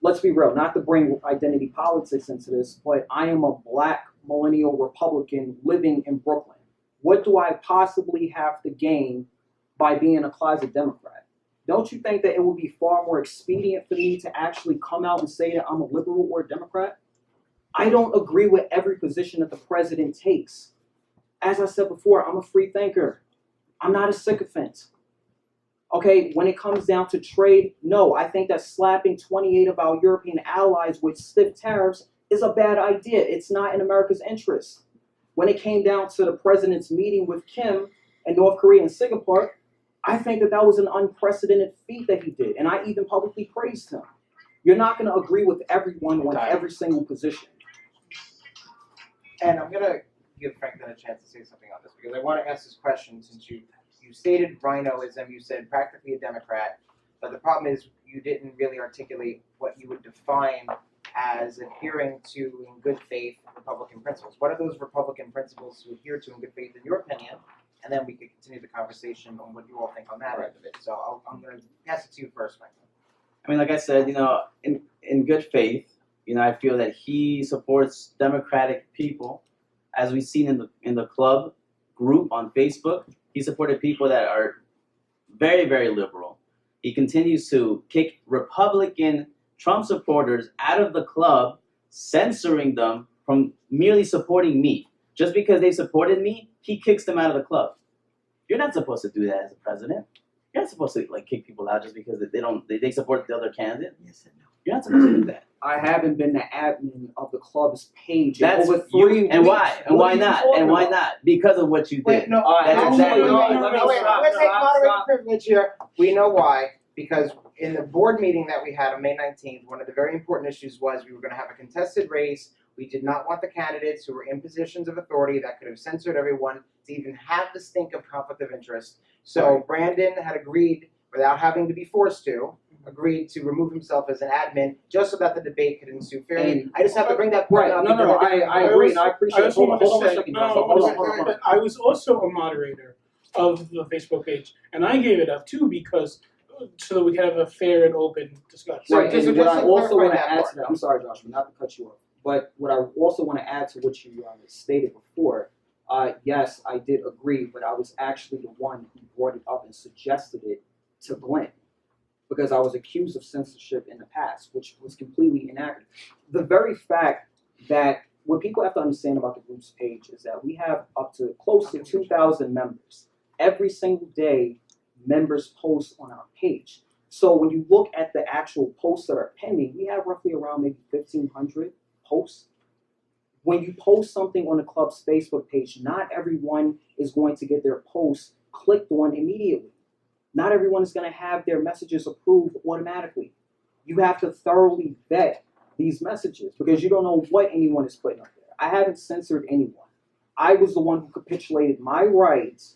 Let's be real, not to bring identity politics into this, but I am a black millennial Republican living in Brooklyn. What do I possibly have to gain by being a closet Democrat? Don't you think that it would be far more expedient for me to actually come out and say that I'm a liberal or a Democrat? I don't agree with every position that the president takes. As I said before, I'm a free thinker. I'm not a sycophant. Okay, when it comes down to trade, no, I think that slapping 28 of our European allies with stiff tariffs is a bad idea. It's not in America's interest. When it came down to the president's meeting with Kim and North Korea and Singapore, I think that was an unprecedented feat that he did, and I even publicly praised him. You're not going to agree with everyone on every single position. And I'm gonna give Franklin a chance to say something on this because I want to ask this question since you stated rhinoism, you said practically a Democrat, but the problem is you didn't really articulate what you would define as adhering to, in good faith, Republican principles. What are those Republican principles to adhere to in good faith, in your opinion? And then we could continue the conversation on what you all think on that end of it. So I'm going to pass it to you first, Franklin. I mean, like I said, in good faith, I feel that he supports democratic people, as we've seen in the club group on Facebook. He supported people that are very, very liberal. He continues to kick Republican Trump supporters out of the club, censoring them from merely supporting me. Just because they supported me, he kicks them out of the club. You're not supposed to do that as a president. You're not supposed to kick people out just because they support the other candidate. Yes and no. You're not supposed to do that. I haven't been the admin of the club's page That's in over 3 weeks. And why? And What why are you not? talking And why about? not? Because of what you did. Wait, no, That's exactly no, right. I'm going to take moderator privilege here. We know why. Because in the board meeting that we had on May 19th, one of the very important issues was we were going to have a contested race. We did not want the candidates who were in positions of authority that could have censored everyone to even have the stink of conflict of interest. So Brandon had agreed, without having to be forced to, agreed to remove himself as an admin just so that the debate could ensue fairly. I just have to bring that point up. I agree, and I appreciate it. Hold on a second, Joshua. Hold on. I was also a moderator of the Facebook page, and I gave it up too because so that we could have a fair and open discussion. Right, So and just what I to also clarify want to that add part. to that, I'm sorry, Joshua, not to cut you off, but what I also want to add to what you stated before, yes, I did agree, but I was actually the one who brought it up and suggested it to Glenn, because I was accused of censorship in the past, which was completely inaccurate. The very fact that what people have to understand about the group's page is that we have up to close to 2,000 members. Every single day, members post on our page. So when you look at the actual posts that are pending, we have roughly around maybe 1,500 posts. When you post something on the club's Facebook page, not everyone is going to get their post clicked on immediately. Not everyone is going to have their messages approved automatically. You have to thoroughly vet these messages because you don't know what anyone is putting up there. I haven't censored anyone. I was the one who capitulated my rights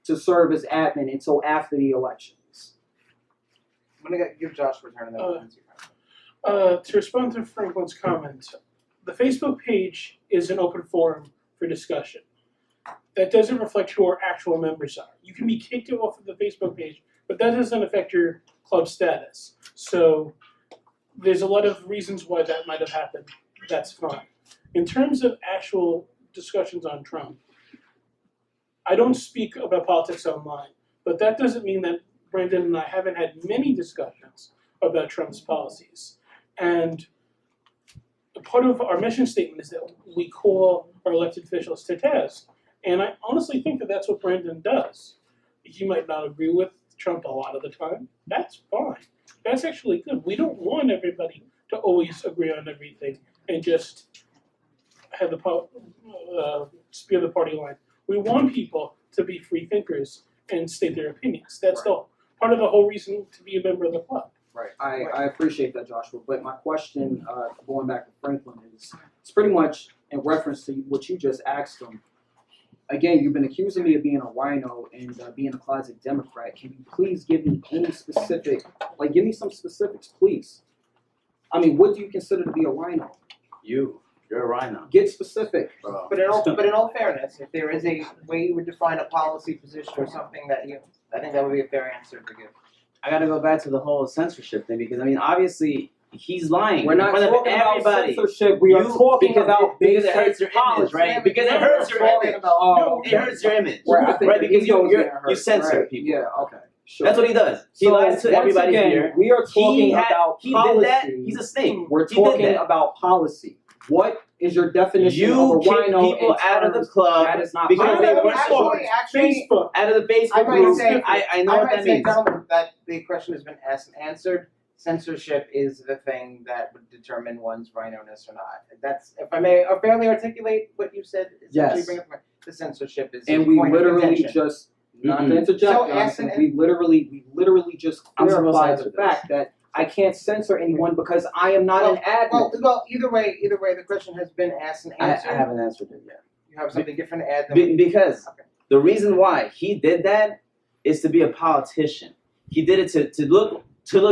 to serve as admin until after the elections. I'm going to give Joshua a turn and then we'll answer. To respond to Franklin's comment, the Facebook page is an open forum for discussion. That doesn't reflect who our actual members are. You can be kicked off of the Facebook page, but that doesn't affect your club status. So there's a lot of reasons why that might have happened. That's fine. In terms of actual discussions on Trump, I don't speak about politics online, but that doesn't mean that Brandon and I haven't had many discussions about Trump's policies. And part of our mission statement is that we call our elected officials to task. And I honestly think that that's what Brandon does. He might not agree with Trump a lot of the time. That's fine. That's actually good. We don't want everybody to always agree on everything and just have the spear the party line. We want people to be free thinkers and state their opinions. That's the part of the whole reason to be a member of the club. Right. I appreciate that, Joshua. But my question, going back to Franklin, is it's pretty much in reference to what you just asked him. Again, you've been accusing me of being a rhino and being a closet Democrat. Can you please give me any specific, give me some specifics, please? I mean, what do you consider to be a rhino? You're a rhino. Get specific. Bro. But in all fairness, if there is a way you would define a policy position or something that I think that would be a fair answer to give. I gotta go back to the whole censorship thing because obviously he's lying. We're not in front of talking about everybody. censorship. We are talking about because it hurts basic your image, policy. right? Because it hurts your image. It hurts your image, Right, I think right? the Because ego's getting you hurt, censor right? people. Yeah, okay. Sure. That's what he does. He lies to once everybody again, here. We are talking about He policy. did that. He's a snake. We're He did talking that. about policy. What is your definition You of a kick rhino? people out of the club That is not because they policy. weren't Actually, Facebook. out of the I Facebook might group. say- I know I what might that say, means. gentlemen, that the question has been asked and answered. Censorship is the thing that would determine one's rhino-ness or not. That's, if I may fairly articulate what you said. Yes. the censorship is And a we point of literally contention. just, not to Mm-mm. interject, So Jonathan, ask- we literally just I'm supposed to clarified answer the this. fact that I can't censor anyone because I am not an admin. Well, either way, the question has been asked and I answered. haven't answered it yet. You have something different to add than Because Okay. the reason why he did that is to be a politician. He did it to look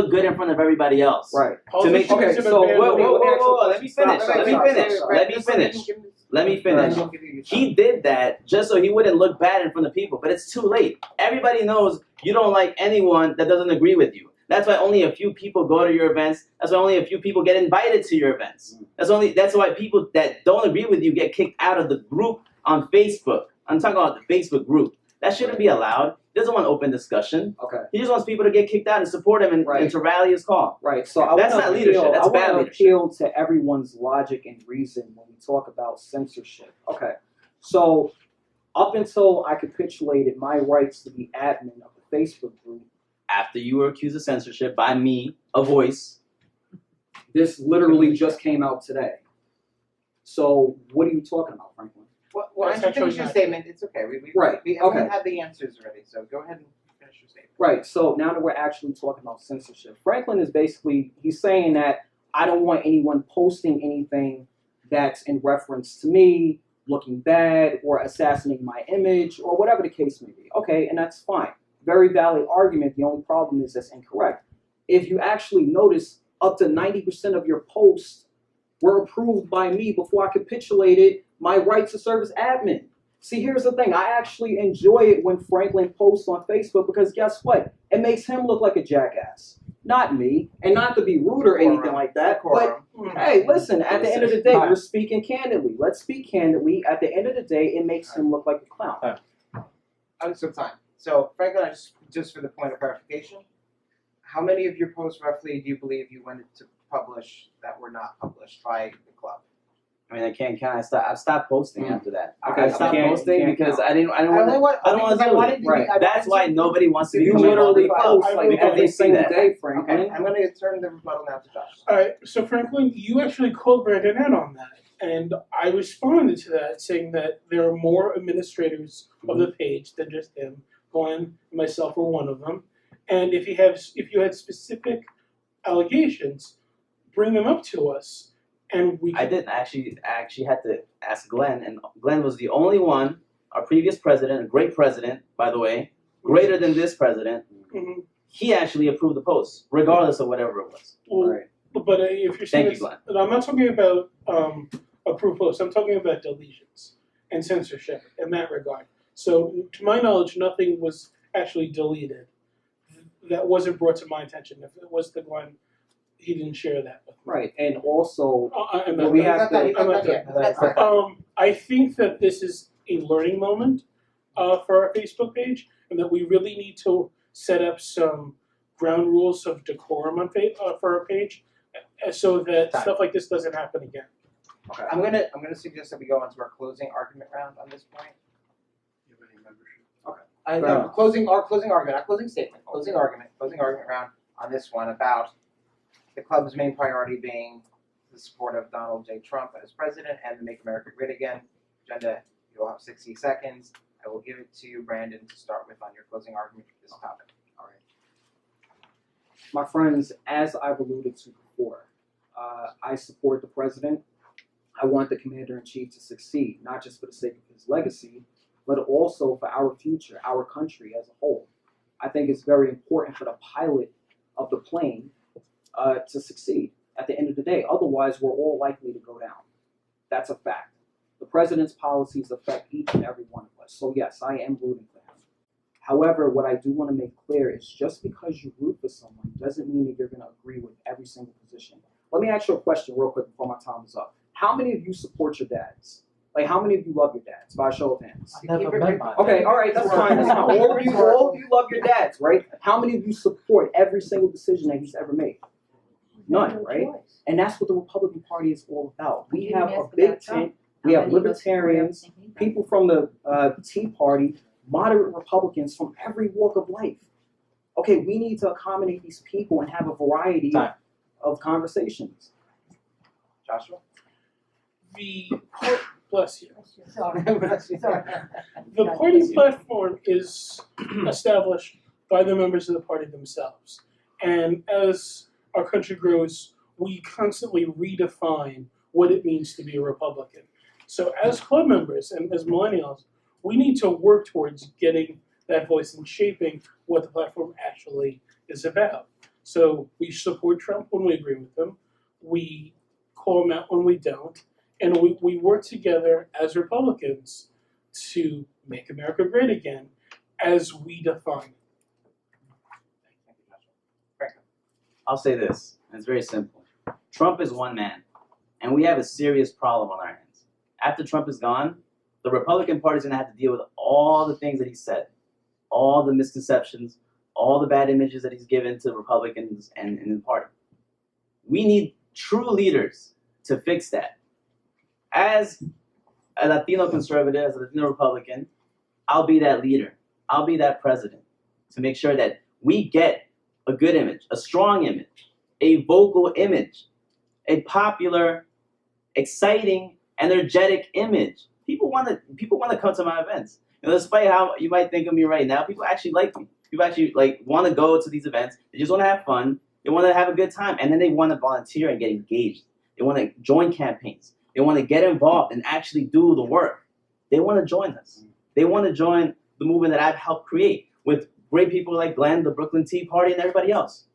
good in front of everybody else. Right. To make- Okay, Politicians so have been whoa, banned. whoa, let me finish. Stop, Let me stop, finish. stop. Let me finish. Let me finish. He did that just so he wouldn't look bad in front of people, but it's too late. Everybody knows you don't like anyone that doesn't agree with you. That's why only a few people go to your events. That's why only a few people get invited to your events. That's why people that don't agree with you get kicked out of the group on Facebook. I'm talking about the Facebook group. That shouldn't be allowed. He doesn't want open discussion. Okay. He just wants people to get kicked out and support him and Right. to rally his call. Right. So I That's wanna not leadership. appeal- That's I bad wanna leadership. appeal to everyone's logic and reason when we talk about censorship. Okay. So up until I capitulated my rights to be admin of the Facebook group, After you were accused of censorship by me, a voice, this literally just came out today. So what are you talking about, Franklin? Well, That's I should finish actually your not- statement. It's okay. We Right, everyone okay. had the answers already, so go ahead and finish your statement. Right, so now that we're actually talking about censorship, Franklin is basically, he's saying that I don't want anyone posting anything that's in reference to me, looking bad, or assassinating my image, or whatever the case may be. Okay, and that's fine. Very valid argument. The only problem is that's incorrect. If you actually notice, up to 90% of your posts were approved by me before I capitulated my right to serve as admin. See, here's the thing. I actually enjoy it when Franklin posts on Facebook because guess what? It makes him look like a jackass, not me. And not to be rude or anything like that, but hey, listen, at the end of the day, we're speaking candidly. Let's speak candidly. At the end of the day, it makes him look like a clown. Some time. So, Franklin, just for the point of clarification, how many of your posts roughly do you believe you wanted to publish that were not published by the club? I mean, I stopped posting after that. Okay, I stopped you posting can't because count. I don't want to do it. Right. That's why nobody wants to You become involved in literally the club post like because they every see single that. day, Franklin. Okay, I'm going to turn the rebuttal now to Josh. Alright, so Franklin, you actually called Brandon out on that, and I responded to that saying that there are more administrators of the page than just him. Glenn and myself were one of them, and if you had specific allegations, bring them up to us, and we. I didn't actually. I actually had to ask Glenn, and Glenn was the only one. Our previous president, a great president, by the way, greater than this president. Mhm. He actually approved the post, regardless of whatever it was. Well, Right. but if you're saying Thank you, Glenn. and I'm not talking about approved posts. I'm talking about deletions and censorship in that regard. So, to my knowledge, nothing was actually deleted that wasn't brought to my attention. If it was to Glenn, he didn't share that with me. Right, and also, I'm Well, not we done. have to- He's not done yet. That's fine. I think that this is a learning moment for our Facebook page, and that we really need to set up some ground rules of decorum on for our page, so that stuff like this doesn't happen again. okay. I'm gonna suggest that we go on to our closing argument round on this point. You have any membership? Fair No, enough. closing argument, not closing statement, closing argument round on this one about the club's main priority being the support of Donald J. Trump as president and the Make America Great Again agenda. You'll have 60 seconds. I will give it to you, Brandon, to start with on your closing argument for this topic. All right. My friends, as I've alluded to before, I support the president. I want the commander-in-chief to succeed, not just for the sake of his legacy, but also for our future, our country as a whole. I think it's very important for the pilot of the plane to succeed at the end of the day. Otherwise, we're all likely to go down. That's a fact. The president's policies affect each and every one of us. So yes, I am rooting for him. However, what I do want to make clear is just because you root for someone doesn't mean that you're going to agree with every single position. Let me ask you a question real quick before my time is up. How many of you support your dads? Like, how many of you love your dads? By a show of hands. I never met my Okay, all right, that's fine. That's fine. All of you love your dads, right? How many of you support every single decision that he's ever made? None, right? And that's what the Republican Party is all about. We have a big tent. We have libertarians, people from the Tea Party, moderate Republicans from every walk of life. Okay, we need to accommodate these people and have a variety of conversations. Joshua? The Bless you. Sorry. The party platform is established by the members of the party themselves. And as our country grows, we constantly redefine what it means to be a Republican. So as club members and as millennials, we need to work towards getting that voice and shaping what the platform actually is about. So we support Trump when we agree with him. We call him out when we don't. And we work together as Republicans to make America great again as we define it. I'll say this, and it's very simple. Trump is one man, and we have a serious problem on our hands. After Trump is gone, the Republican Party is going to have to deal with all the things that he said, all the misconceptions, all the bad images that he's given to Republicans and the party. We need true leaders to fix that. As a Latino conservative, as a Latino Republican, I'll be that leader. I'll be that president to make sure that we get a good image, a strong image, a vocal image, a popular, exciting, energetic image. People want to come to my events. Despite how you might think of me right now, people actually like me. People actually want to go to these events. They just want to have fun. They want to have a good time, and then they want to volunteer and get engaged. They want to join campaigns. They want to get involved and actually do the work. They want to join us. They want to join the movement that I've helped create with great people like Glenn, the Brooklyn Tea Party, and everybody else.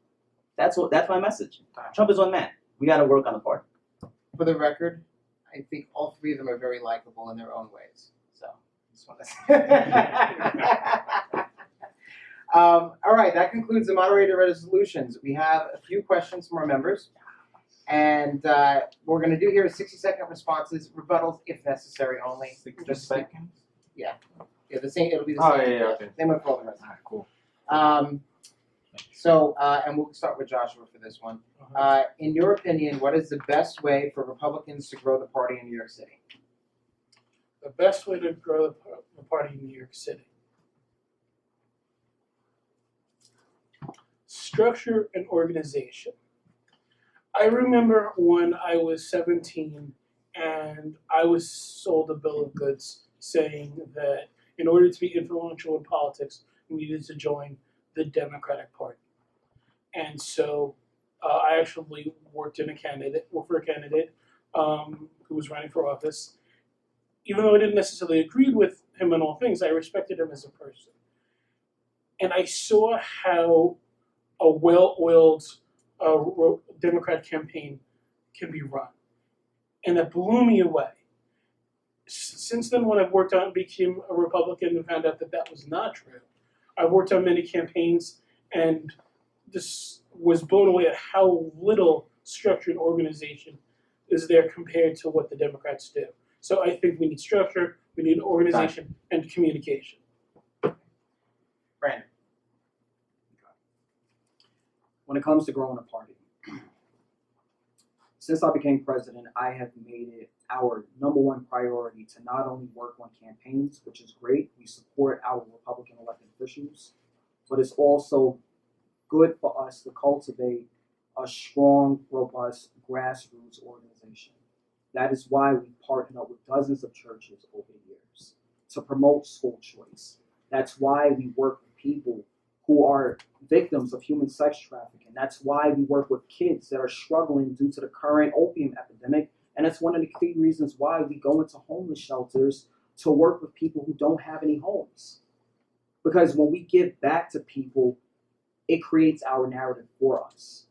That's my message. Trump is one man. We got to work on the party. For the record, I think all three of them are very likable in their own ways. So, just want to say. All right, that concludes the moderator resolutions. We have a few questions from our members. And what we're going to do here is 60-second responses, rebuttals if necessary only. 60 seconds? Yeah, the same. It'll be the same. Okay. Same with all the rest. Alright, cool. And we'll start with Joshua for this one. In your opinion, what is the best way for Republicans to grow the party in New York City? The best way to grow the party in New York City. Structure and organization. I remember when I was 17 and I was sold a bill of goods saying that in order to be influential in politics, we needed to join the Democratic Party. And so I actually worked for a candidate who was running for office. Even though I didn't necessarily agree with him on all things, I respected him as a person. And I saw how a well-oiled Democrat campaign can be run. And that blew me away. Since then, when I've worked on became a Republican and found out that that was not true, I've worked on many campaigns and just was blown away at how little structure and organization is there compared to what the Democrats do. So I think we need structure, we need organization, and communication. Brandon. When it comes to growing a party, since I became president, I have made it our #1 priority to not only work on campaigns, which is great, we support our Republican elected officials, but it's also good for us to cultivate a strong, robust grassroots organization. That is why we partnered up with dozens of churches over the years to promote school choice. That's why we work with people who are victims of human sex trafficking. That's why we work with kids that are struggling due to the current opium epidemic. And it's one of the key reasons why we go into homeless shelters to work with people who don't have any homes. Because when we give back to people, it creates our narrative for us.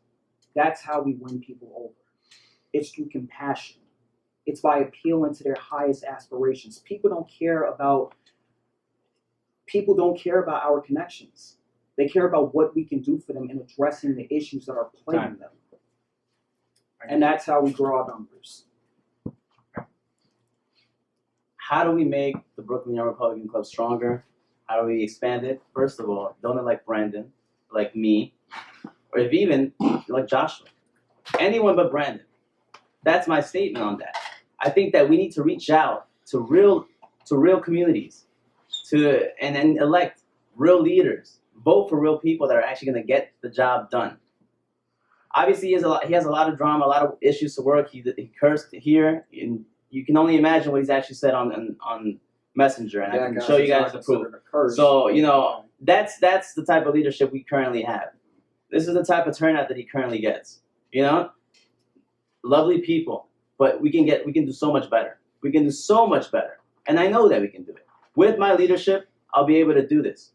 That's how we win people over. It's through compassion. It's by appealing to their highest aspirations. People don't care about our connections. They care about what we can do for them in addressing the issues that are plaguing them. And that's how we grow our numbers. How do we make the Brooklyn Young Republican Club stronger? How do we expand it? First of all, don't elect Brandon, like me, or if even like Joshua. Anyone but Brandon. That's my statement on that. I think that we need to reach out to real communities, and then elect real leaders. Vote for real people that are actually going to get the job done. Obviously, he has a lot of drama, a lot of issues to work. He cursed here, and you can only imagine what he's actually said on Messenger, and I can Jackass show you is guys not the proof. considered a curse. So, that's the type of leadership we currently have. This is the type of turnout that he currently gets. Lovely people, but we can do so much better. We can do so much better, and I know that we can do it. With my leadership, I'll be able to do this.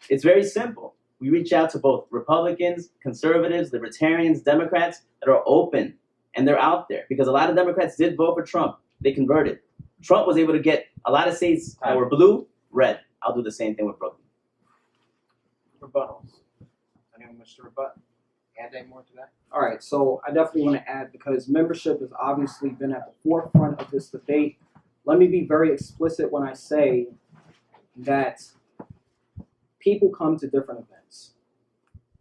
It's very simple. We reach out to both Republicans, conservatives, libertarians, Democrats that are open, and they're out there because a lot of Democrats did vote for Trump. They converted. Trump was able to get a lot of states that were blue, red. I'll do the same thing with Brooklyn. Rebuttals. Anyone wish to rebut? Add any more to that? All right, so I definitely want to add, because membership has obviously been at the forefront of this debate. Let me be very explicit when I say that people come to different events.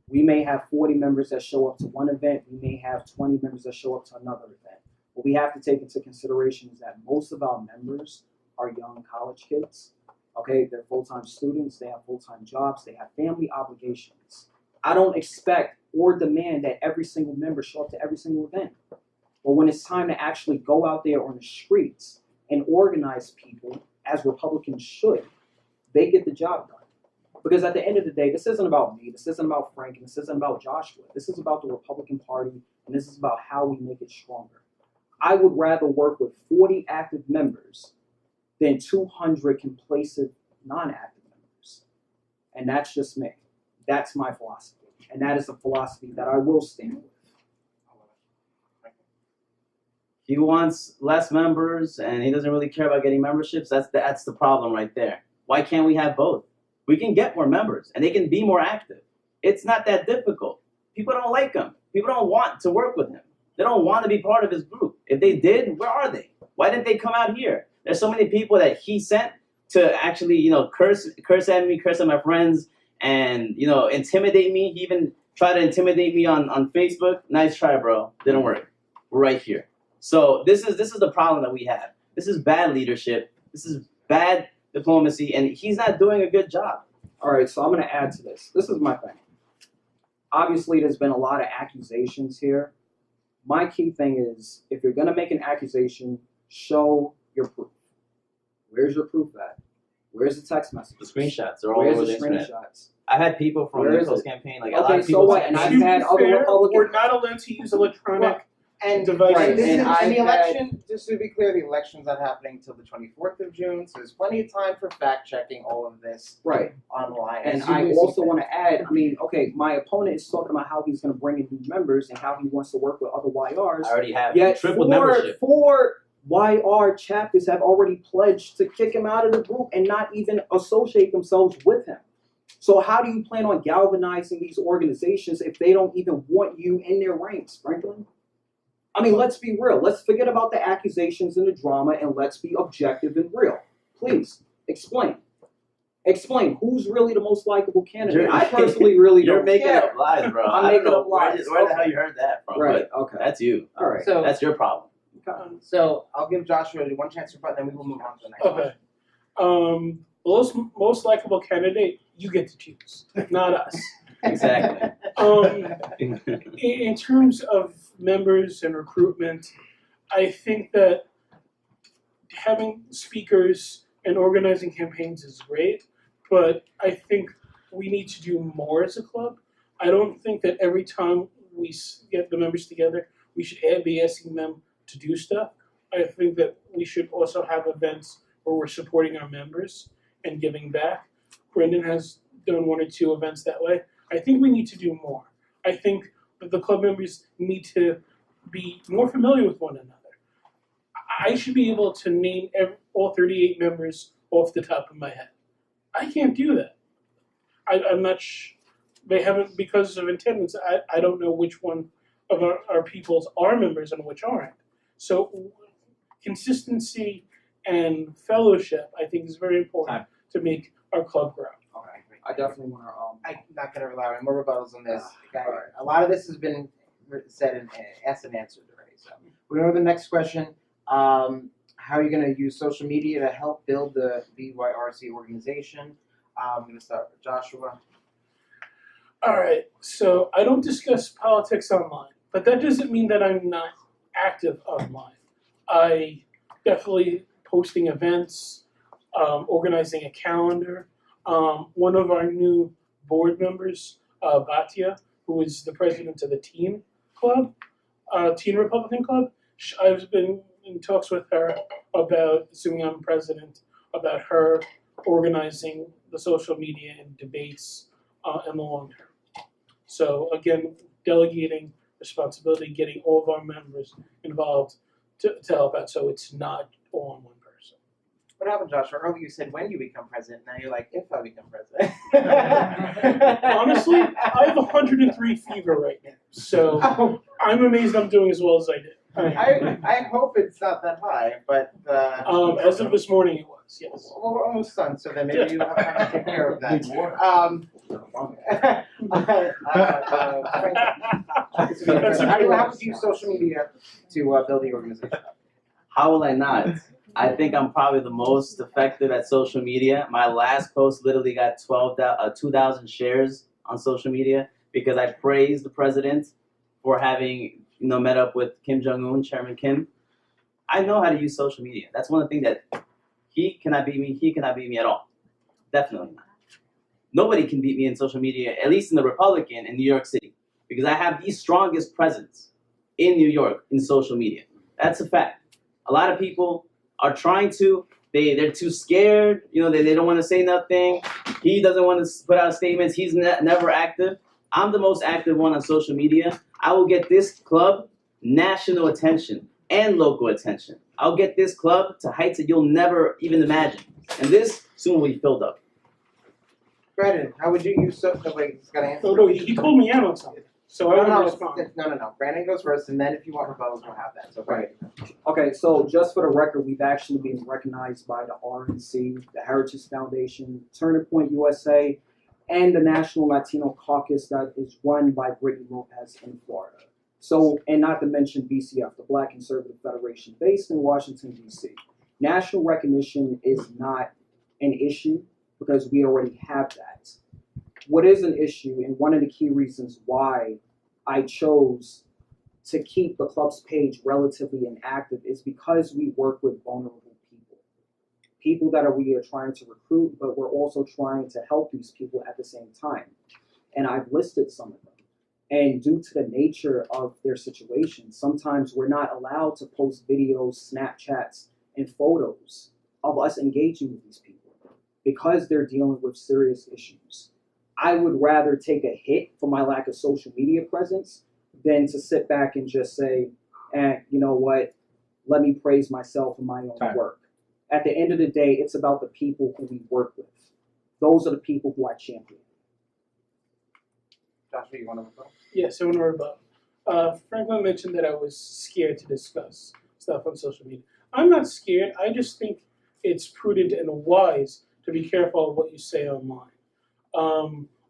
We may have 40 members that show up to one event. We may have 20 members that show up to another event. What we have to take into consideration is that most of our members are young college kids. Okay, they're full-time students. They have full-time jobs. They have family obligations. I don't expect or demand that every single member show up to every single event. But when it's time to actually go out there on the streets and organize people, as Republicans should, they get the job done. Because at the end of the day, this isn't about me, this isn't about Frank, and this isn't about Joshua. This is about the Republican Party, and this is about how we make it stronger. I would rather work with 40 active members than 200 complacent non-active members. And that's just me. That's my philosophy. And that is a philosophy that I will stand with. He wants less members, and he doesn't really care about getting memberships. That's the problem right there. Why can't we have both? We can get more members, and they can be more active. It's not that difficult. People don't like him. People don't want to work with him. They don't want to be part of his group. If they did, where are they? Why didn't they come out here? There's so many people that he sent to actually, curse at me, curse at my friends, and, intimidate me. He even tried to intimidate me on Facebook. Nice try, bro. Didn't work. We're right here. So this is the problem that we have. This is bad leadership. This is bad diplomacy, and he's not doing a good job. All right, so I'm going to add to this. This is my thing. Obviously, there's been a lot of accusations here. My key thing is, if you're going to make an accusation, show your proof. Where's your proof at? Where's the text message? The screenshots are all Where's over the the internet. screenshots? I've had people from Where is Nicole's it? campaign, like a lot Okay, of people. so what? say- And To I've be had other fair, Republicans. we're not allowed to use electronic And devices. Right, this is, and and the I've election, just to be clear, the election's not happening till the 24th of June, so there's plenty of time for fact checking all of this Right. online. And As you I see also fit. want to add, my opponent is talking about how he's going to bring in new members and how he wants to work with other YRs. I already have Yet triple membership. four YR chapters have already pledged to kick him out of the group and not even associate themselves with him. So how do you plan on galvanizing these organizations if they don't even want you in their ranks, Franklin? I mean, let's be real. Let's forget about the accusations and the drama, and let's be objective and real. Please, explain. Explain who's really the most likable candidate. I personally really You're don't making care. up lies, bro. I'm I don't making know up lies. Where the hell Okay. you heard that from? Right, But okay. that's you. All right. So, That's your problem. so I'll give Joshua one chance to rebut, then we will move on to the next Okay. one. Most likable candidate, you get to choose, not us. Exactly. In terms of members and recruitment, I think that having speakers and organizing campaigns is great, but I think we need to do more as a club. I don't think that every time we get the members together, we should be asking them to do stuff. I think that we should also have events where we're supporting our members and giving back. Brendan has done one or two events that way. I think we need to do more. I think that the club members need to be more familiar with one another. I should be able to name all 38 members off the top of my head. I can't do that. I'm not they haven't, because of attendance, I don't know which one of our peoples are members and which aren't. So consistency and fellowship, I think, is very important to make our club grow. Okay. I definitely want to. I'm not going to allow any more rebuttals on this. Okay. alright. A lot of this has been said and asked and answered already. So we go to the next question. How are you going to use social media to help build the BYRC organization? I'm going to start with Joshua. All right, so I don't discuss politics online, but that doesn't mean that I'm not active online. I definitely posting events, organizing a calendar. One of our new board members, Batia, who is the president of the Teen Club, Teen Republican Club, I've been in talks with her about, assuming I'm president, about her organizing the social media and debates in the long term. So again, delegating responsibility, getting all of our members involved to help out, so it's not all on one person. What happened, Joshua? Earlier you said when you become president. Now you're like, if I become president. Honestly, I have 103 fever right now, so Oh, I'm amazed I'm doing as well as I did. I hope it's not that high, but As of this morning, it was, yes. well, we're almost done, so then maybe you have time to take care of that. How would you use social media to build the organization? How will I not? I think I'm probably the most effective at social media. My last post literally got 2,000 shares on social media because I praised the president for having met up with Kim Jong-un, Chairman Kim. I know how to use social media. That's one of the things that he cannot beat me. He cannot beat me at all. Definitely not. Nobody can beat me in social media, at least in the Republican in New York City, because I have the strongest presence in New York in social media. That's a fact. A lot of people are trying to, they're too scared, they don't want to say nothing. He doesn't want to put out statements. He's never active. I'm the most active one on social media. I will get this club national attention and local attention. I'll get this club to heights that you'll never even imagine. And this soon will be filled up. Brandon, how would you use social? Wait, he's got to answer. Oh, no, he called me out on something, so I No, would respond. no. Brandon goes first, and then if you want rebuttals, we'll have that. So Brandon. Okay, so just for the record, we've actually been recognized by the RNC, the Heritage Foundation, Turning Point USA, and the National Latino Caucus that is run by Brittany Lopez in Florida. So, and not to mention BCF, the Black Conservative Federation, based in Washington, D.C. National recognition is not an issue because we already have that. What is an issue, and one of the key reasons why I chose to keep the club's page relatively inactive is because we work with vulnerable people. People that we are trying to recruit, but we're also trying to help these people at the same time. And I've listed some of them. And due to the nature of their situation, sometimes we're not allowed to post videos, Snapchats, and photos of us engaging with these people because they're dealing with serious issues. I would rather take a hit for my lack of social media presence than to sit back and just say, you know what, let me praise myself and my own work. At the end of the day, it's about the people who we work with. Those are the people who I champion. Joshua, you want to rebuttal? Yes, I want to rebut. Franklin mentioned that I was scared to discuss stuff on social media. I'm not scared. I just think it's prudent and wise to be careful of what you say online.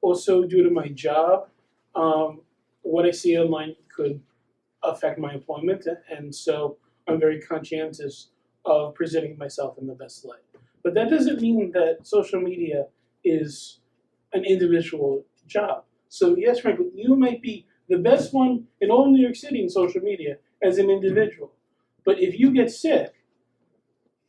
Also, due to my job, what I see online could affect my employment, and so I'm very conscientious of presenting myself in the best light. But that doesn't mean that social media is an individual job. So yes, Franklin, you might be the best one in all New York City in social media as an individual. But if you get sick,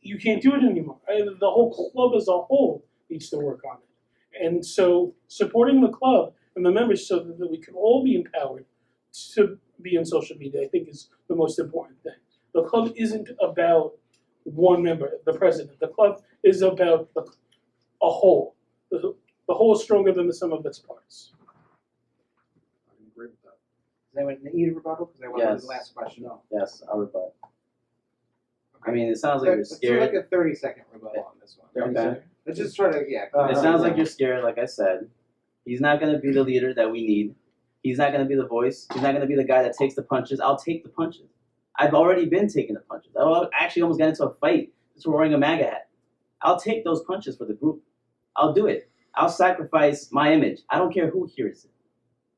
you can't do it anymore. The whole club as a whole needs to work on it. And so supporting the club and the members so that we can all be empowered to be on social media, I think, is the most important thing. The club isn't about one member, the president. The club is about a whole. The whole is stronger than the sum of its parts. I can agree with that. Does anyone need a rebuttal? Because I want to do the last question. No. Yes, I'll rebut. I mean, it sounds like you're Let's do scared. like a 30-second rebuttal on this one. Okay. Let's just try to, It sounds like you're scared, like I said. He's not going to be the leader that we need. He's not going to be the voice. He's not going to be the guy that takes the punches. I'll take the punches. I've already been taking the punches. I actually almost got into a fight just for wearing a MAGA hat. I'll take those punches for the group. I'll do it. I'll sacrifice my image. I don't care who hears it.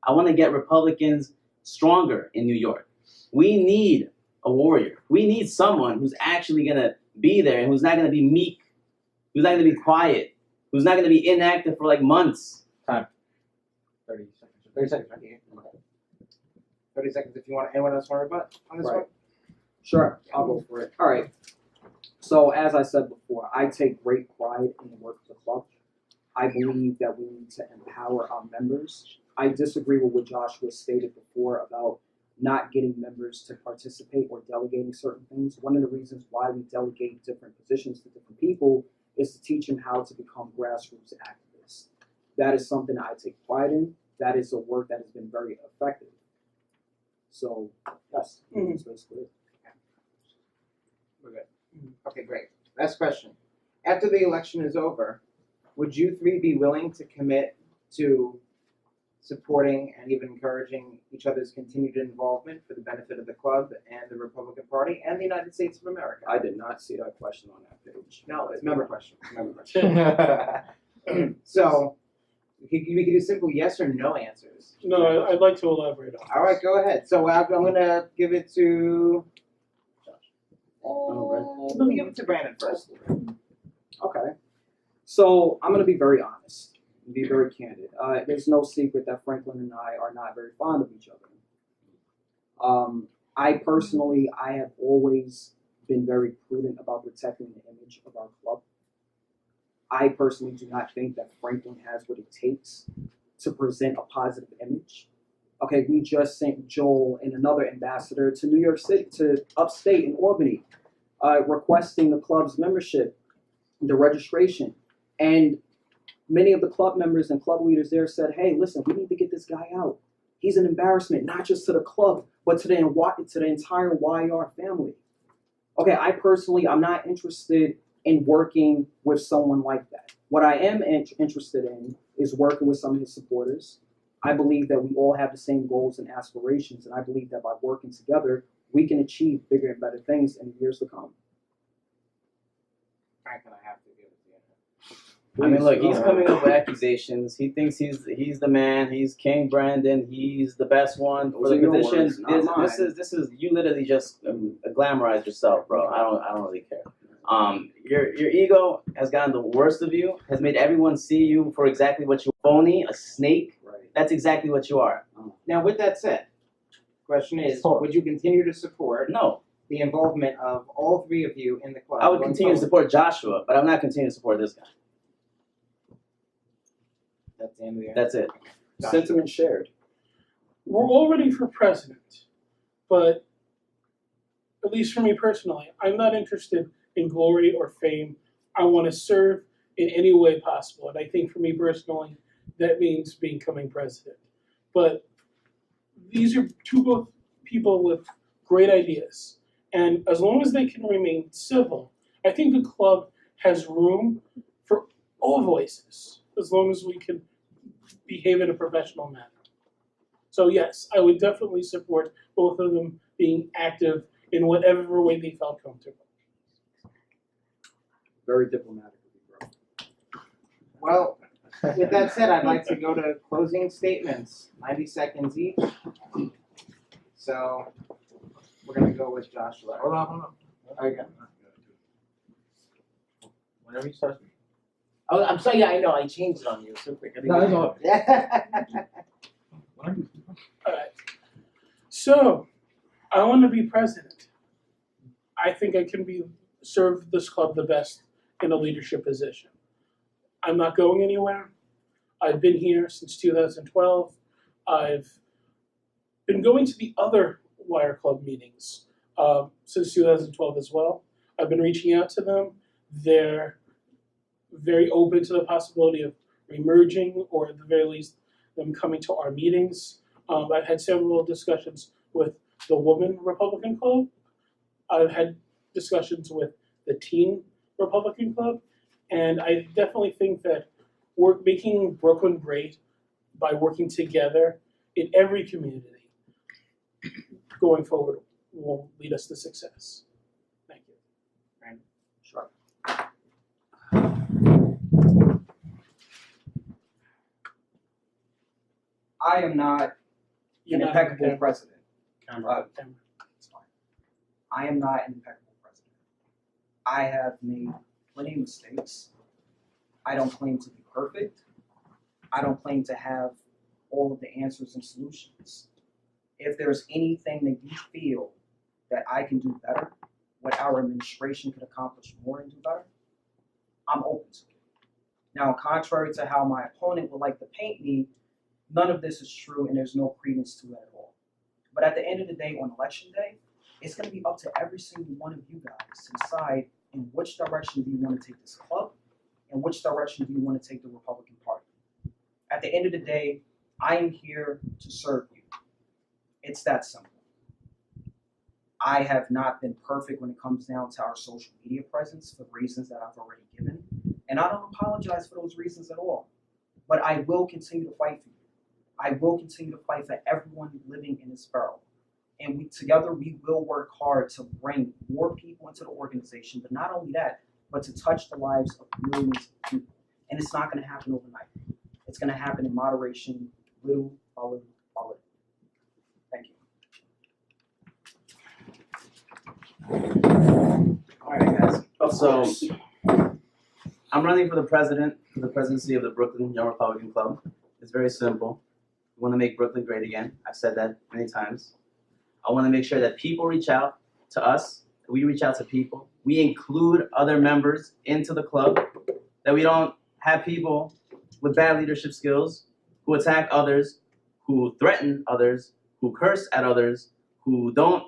I want to get Republicans stronger in New York. We need a warrior. We need someone who's actually going to be there and who's not going to be meek, who's not going to be quiet, who's not going to be inactive for like months. 30 seconds. 30 seconds, right here. 30 seconds if you want. Anyone else want to rebut on this one? Sure, I'll go for it. All right. So as I said before, I take great pride in the work of the club. I believe that we need to empower our members. I disagree with what Joshua stated before about not getting members to participate or delegating certain things. One of the reasons why we delegate different positions to different people is to teach them how to become grassroots activists. That is something I take pride in. That is a work that has been very effective. So, yes, that's basically it. We're good. Okay, great. Last question. After the election is over, would you three be willing to commit to supporting and even encouraging each other's continued involvement for the benefit of the club and the Republican Party and the United States of America? I did not see that question on that page. No, it's a member question. Member question. So, we could do simple yes or no answers. No, I'd like to elaborate on. All right, go ahead. So I'm going to give it to. Let me give it to Brandon first. Okay. So I'm going to be very honest and be very candid. There's no secret that Franklin and I are not very fond of each other. I personally, I have always been very prudent about protecting the image of our club. I personally do not think that Franklin has what it takes to present a positive image. Okay, we just sent Joel and another ambassador to New York City, to upstate in Albany, requesting the club's membership, the registration. And many of the club members and club leaders there said, hey, listen, we need to get this guy out. He's an embarrassment, not just to the club, but to the entire YR family. Okay, I personally, I'm not interested in working with someone like that. What I am interested in is working with some of his supporters. I believe that we all have the same goals and aspirations, and I believe that by working together, we can achieve bigger and better things in the years to come. Franklin, I have to give it to you. I mean, look, he's coming up with accusations. He thinks he's the man. He's King Brandon. He's the best one for Those the are your position. words, not mine. This is you literally just glamorize yourself, bro. I don't really care. Your ego has gotten the worst of you. Has made everyone see you for exactly what you phony, a snake. Right. That's exactly what you are. Now, with that said, question is, would you continue to support No, the involvement of all three of you in the club? I would going continue to forward? support Joshua, but I'm not continuing to support this guy. That's the end of the That's it. Sentiment shared. We're all ready for president, but at least for me personally, I'm not interested in glory or fame. I want to serve in any way possible, and I think for me personally, that means becoming president. But these are both people with great ideas, and as long as they can remain civil, I think the club has room for all voices, as long as we can behave in a professional manner. So yes, I would definitely support both of them being active in whatever way they felt comfortable. Very diplomatic of you, bro. Well, with that said, I'd like to go to closing statements, 90 seconds each. So we're going to go with Joshua. Hold on. Okay. Whenever you start. Oh, I'm sorry. Yeah, I know. I changed it on you. So quick. No, it's all- All right. So I want to be president. I think I can serve this club the best in a leadership position. I'm not going anywhere. I've been here since 2012. I've been going to the other Wire Club meetings since 2012 as well. I've been reaching out to them. They're very open to the possibility of remerging, or at the very least, them coming to our meetings. I've had several discussions with the Women Republican Club. I've had discussions with the Teen Republican Club. And I definitely think that we're making Brooklyn great by working together in every community going forward will lead us to success. Thank you. Brandon? Sure. I am not You're an not on impeccable camera. president. Camera. It's fine. I am not an impeccable president. I have made plenty of mistakes. I don't claim to be perfect. I don't claim to have all of the answers and solutions. If there's anything that you feel that I can do better, what our our administration could accomplish more and do better, I'm open to it. Now, contrary to how my opponent would like to paint me, none of this is true and there's no credence to it at all. But at the end of the day, on election day, it's going to be up to every single one of you guys to decide in which direction do you want to take this club and which direction do you want to take the Republican Party. At the end of the day, I am here to serve you. It's that simple. I have not been perfect when it comes down to our social media presence for reasons that I've already given, and I don't apologize for those reasons at all. But I will continue to fight for you. I will continue to fight for everyone living in this borough. And together we will work hard to bring more people into the organization, but not only that, but to touch the lives of millions of people. And it's not going to happen overnight. It's going to happen in moderation, little by little by little. Thank you. All right, guys. So, I'm running for the presidency of the Brooklyn Young Republican Club. It's very simple. We want to make Brooklyn great again. I've said that many times. I want to make sure that people reach out to us, that we reach out to people. We include other members into the club, that we don't have people with bad leadership skills who attack others, who threaten others, who curse at others, who don't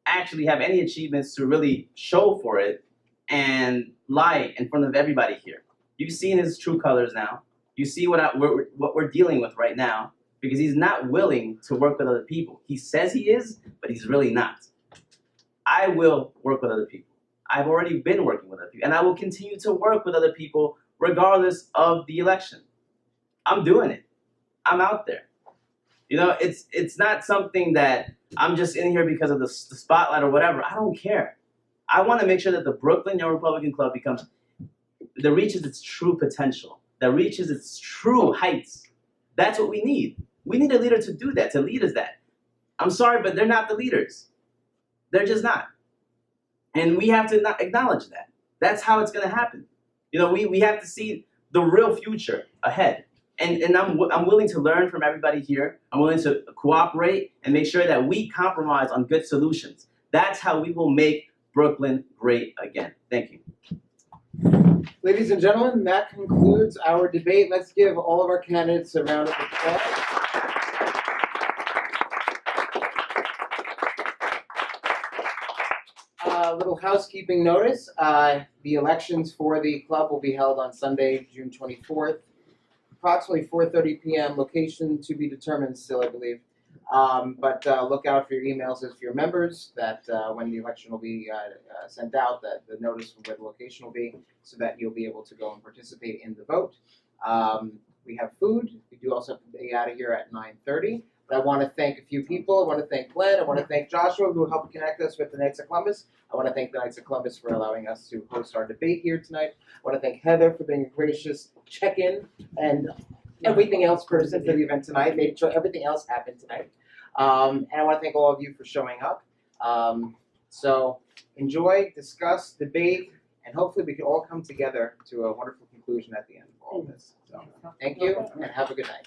actually have any achievements to really show for it, and lie in front of everybody here. You've seen his true colors now. You see what we're dealing with right now, because he's not willing to work with other people. He says he is, but he's really not. I will work with other people. I've already been working with other people, and I will continue to work with other people regardless of the election. I'm doing it. I'm out there. You know, it's not something that I'm just in here because of the spotlight or whatever. I don't care. I want to make sure that the Brooklyn Young Republican Club reaches its true potential, that reaches its true heights. That's what we need. We need a leader to do that, to lead us that. I'm sorry, but they're not the leaders. They're just not. And we have to acknowledge that. That's how it's going to happen. You know, we have to see the real future ahead. And I'm willing to learn from everybody here. I'm willing to cooperate and make sure that we compromise on good solutions. That's how we will make Brooklyn great again. Thank you. Ladies and gentlemen, that concludes our debate. Let's give all of our candidates a round of applause. A little housekeeping notice. The elections for the club will be held on Sunday, June 24th, approximately 4:30 p.m. Location to be determined still, I believe. But look out for your emails as for your members that when the election will be sent out, that the notice of where the location will be, so that you'll be able to go and participate in the vote. We have food. We do also have to be out of here at 9:30. But I want to thank a few people. I want to thank Glenn. I want to thank Joshua, who helped connect us with the Knights of Columbus. I want to thank the Knights of Columbus for allowing us to host our debate here tonight. I want to thank Heather for being a gracious check-in and everything else person for the event tonight. Made sure everything else happened tonight. And I want to thank all of you for showing up. So enjoy, discuss, debate, and hopefully we can all come together to a wonderful conclusion at the end of all of this. So thank you, and have a good night.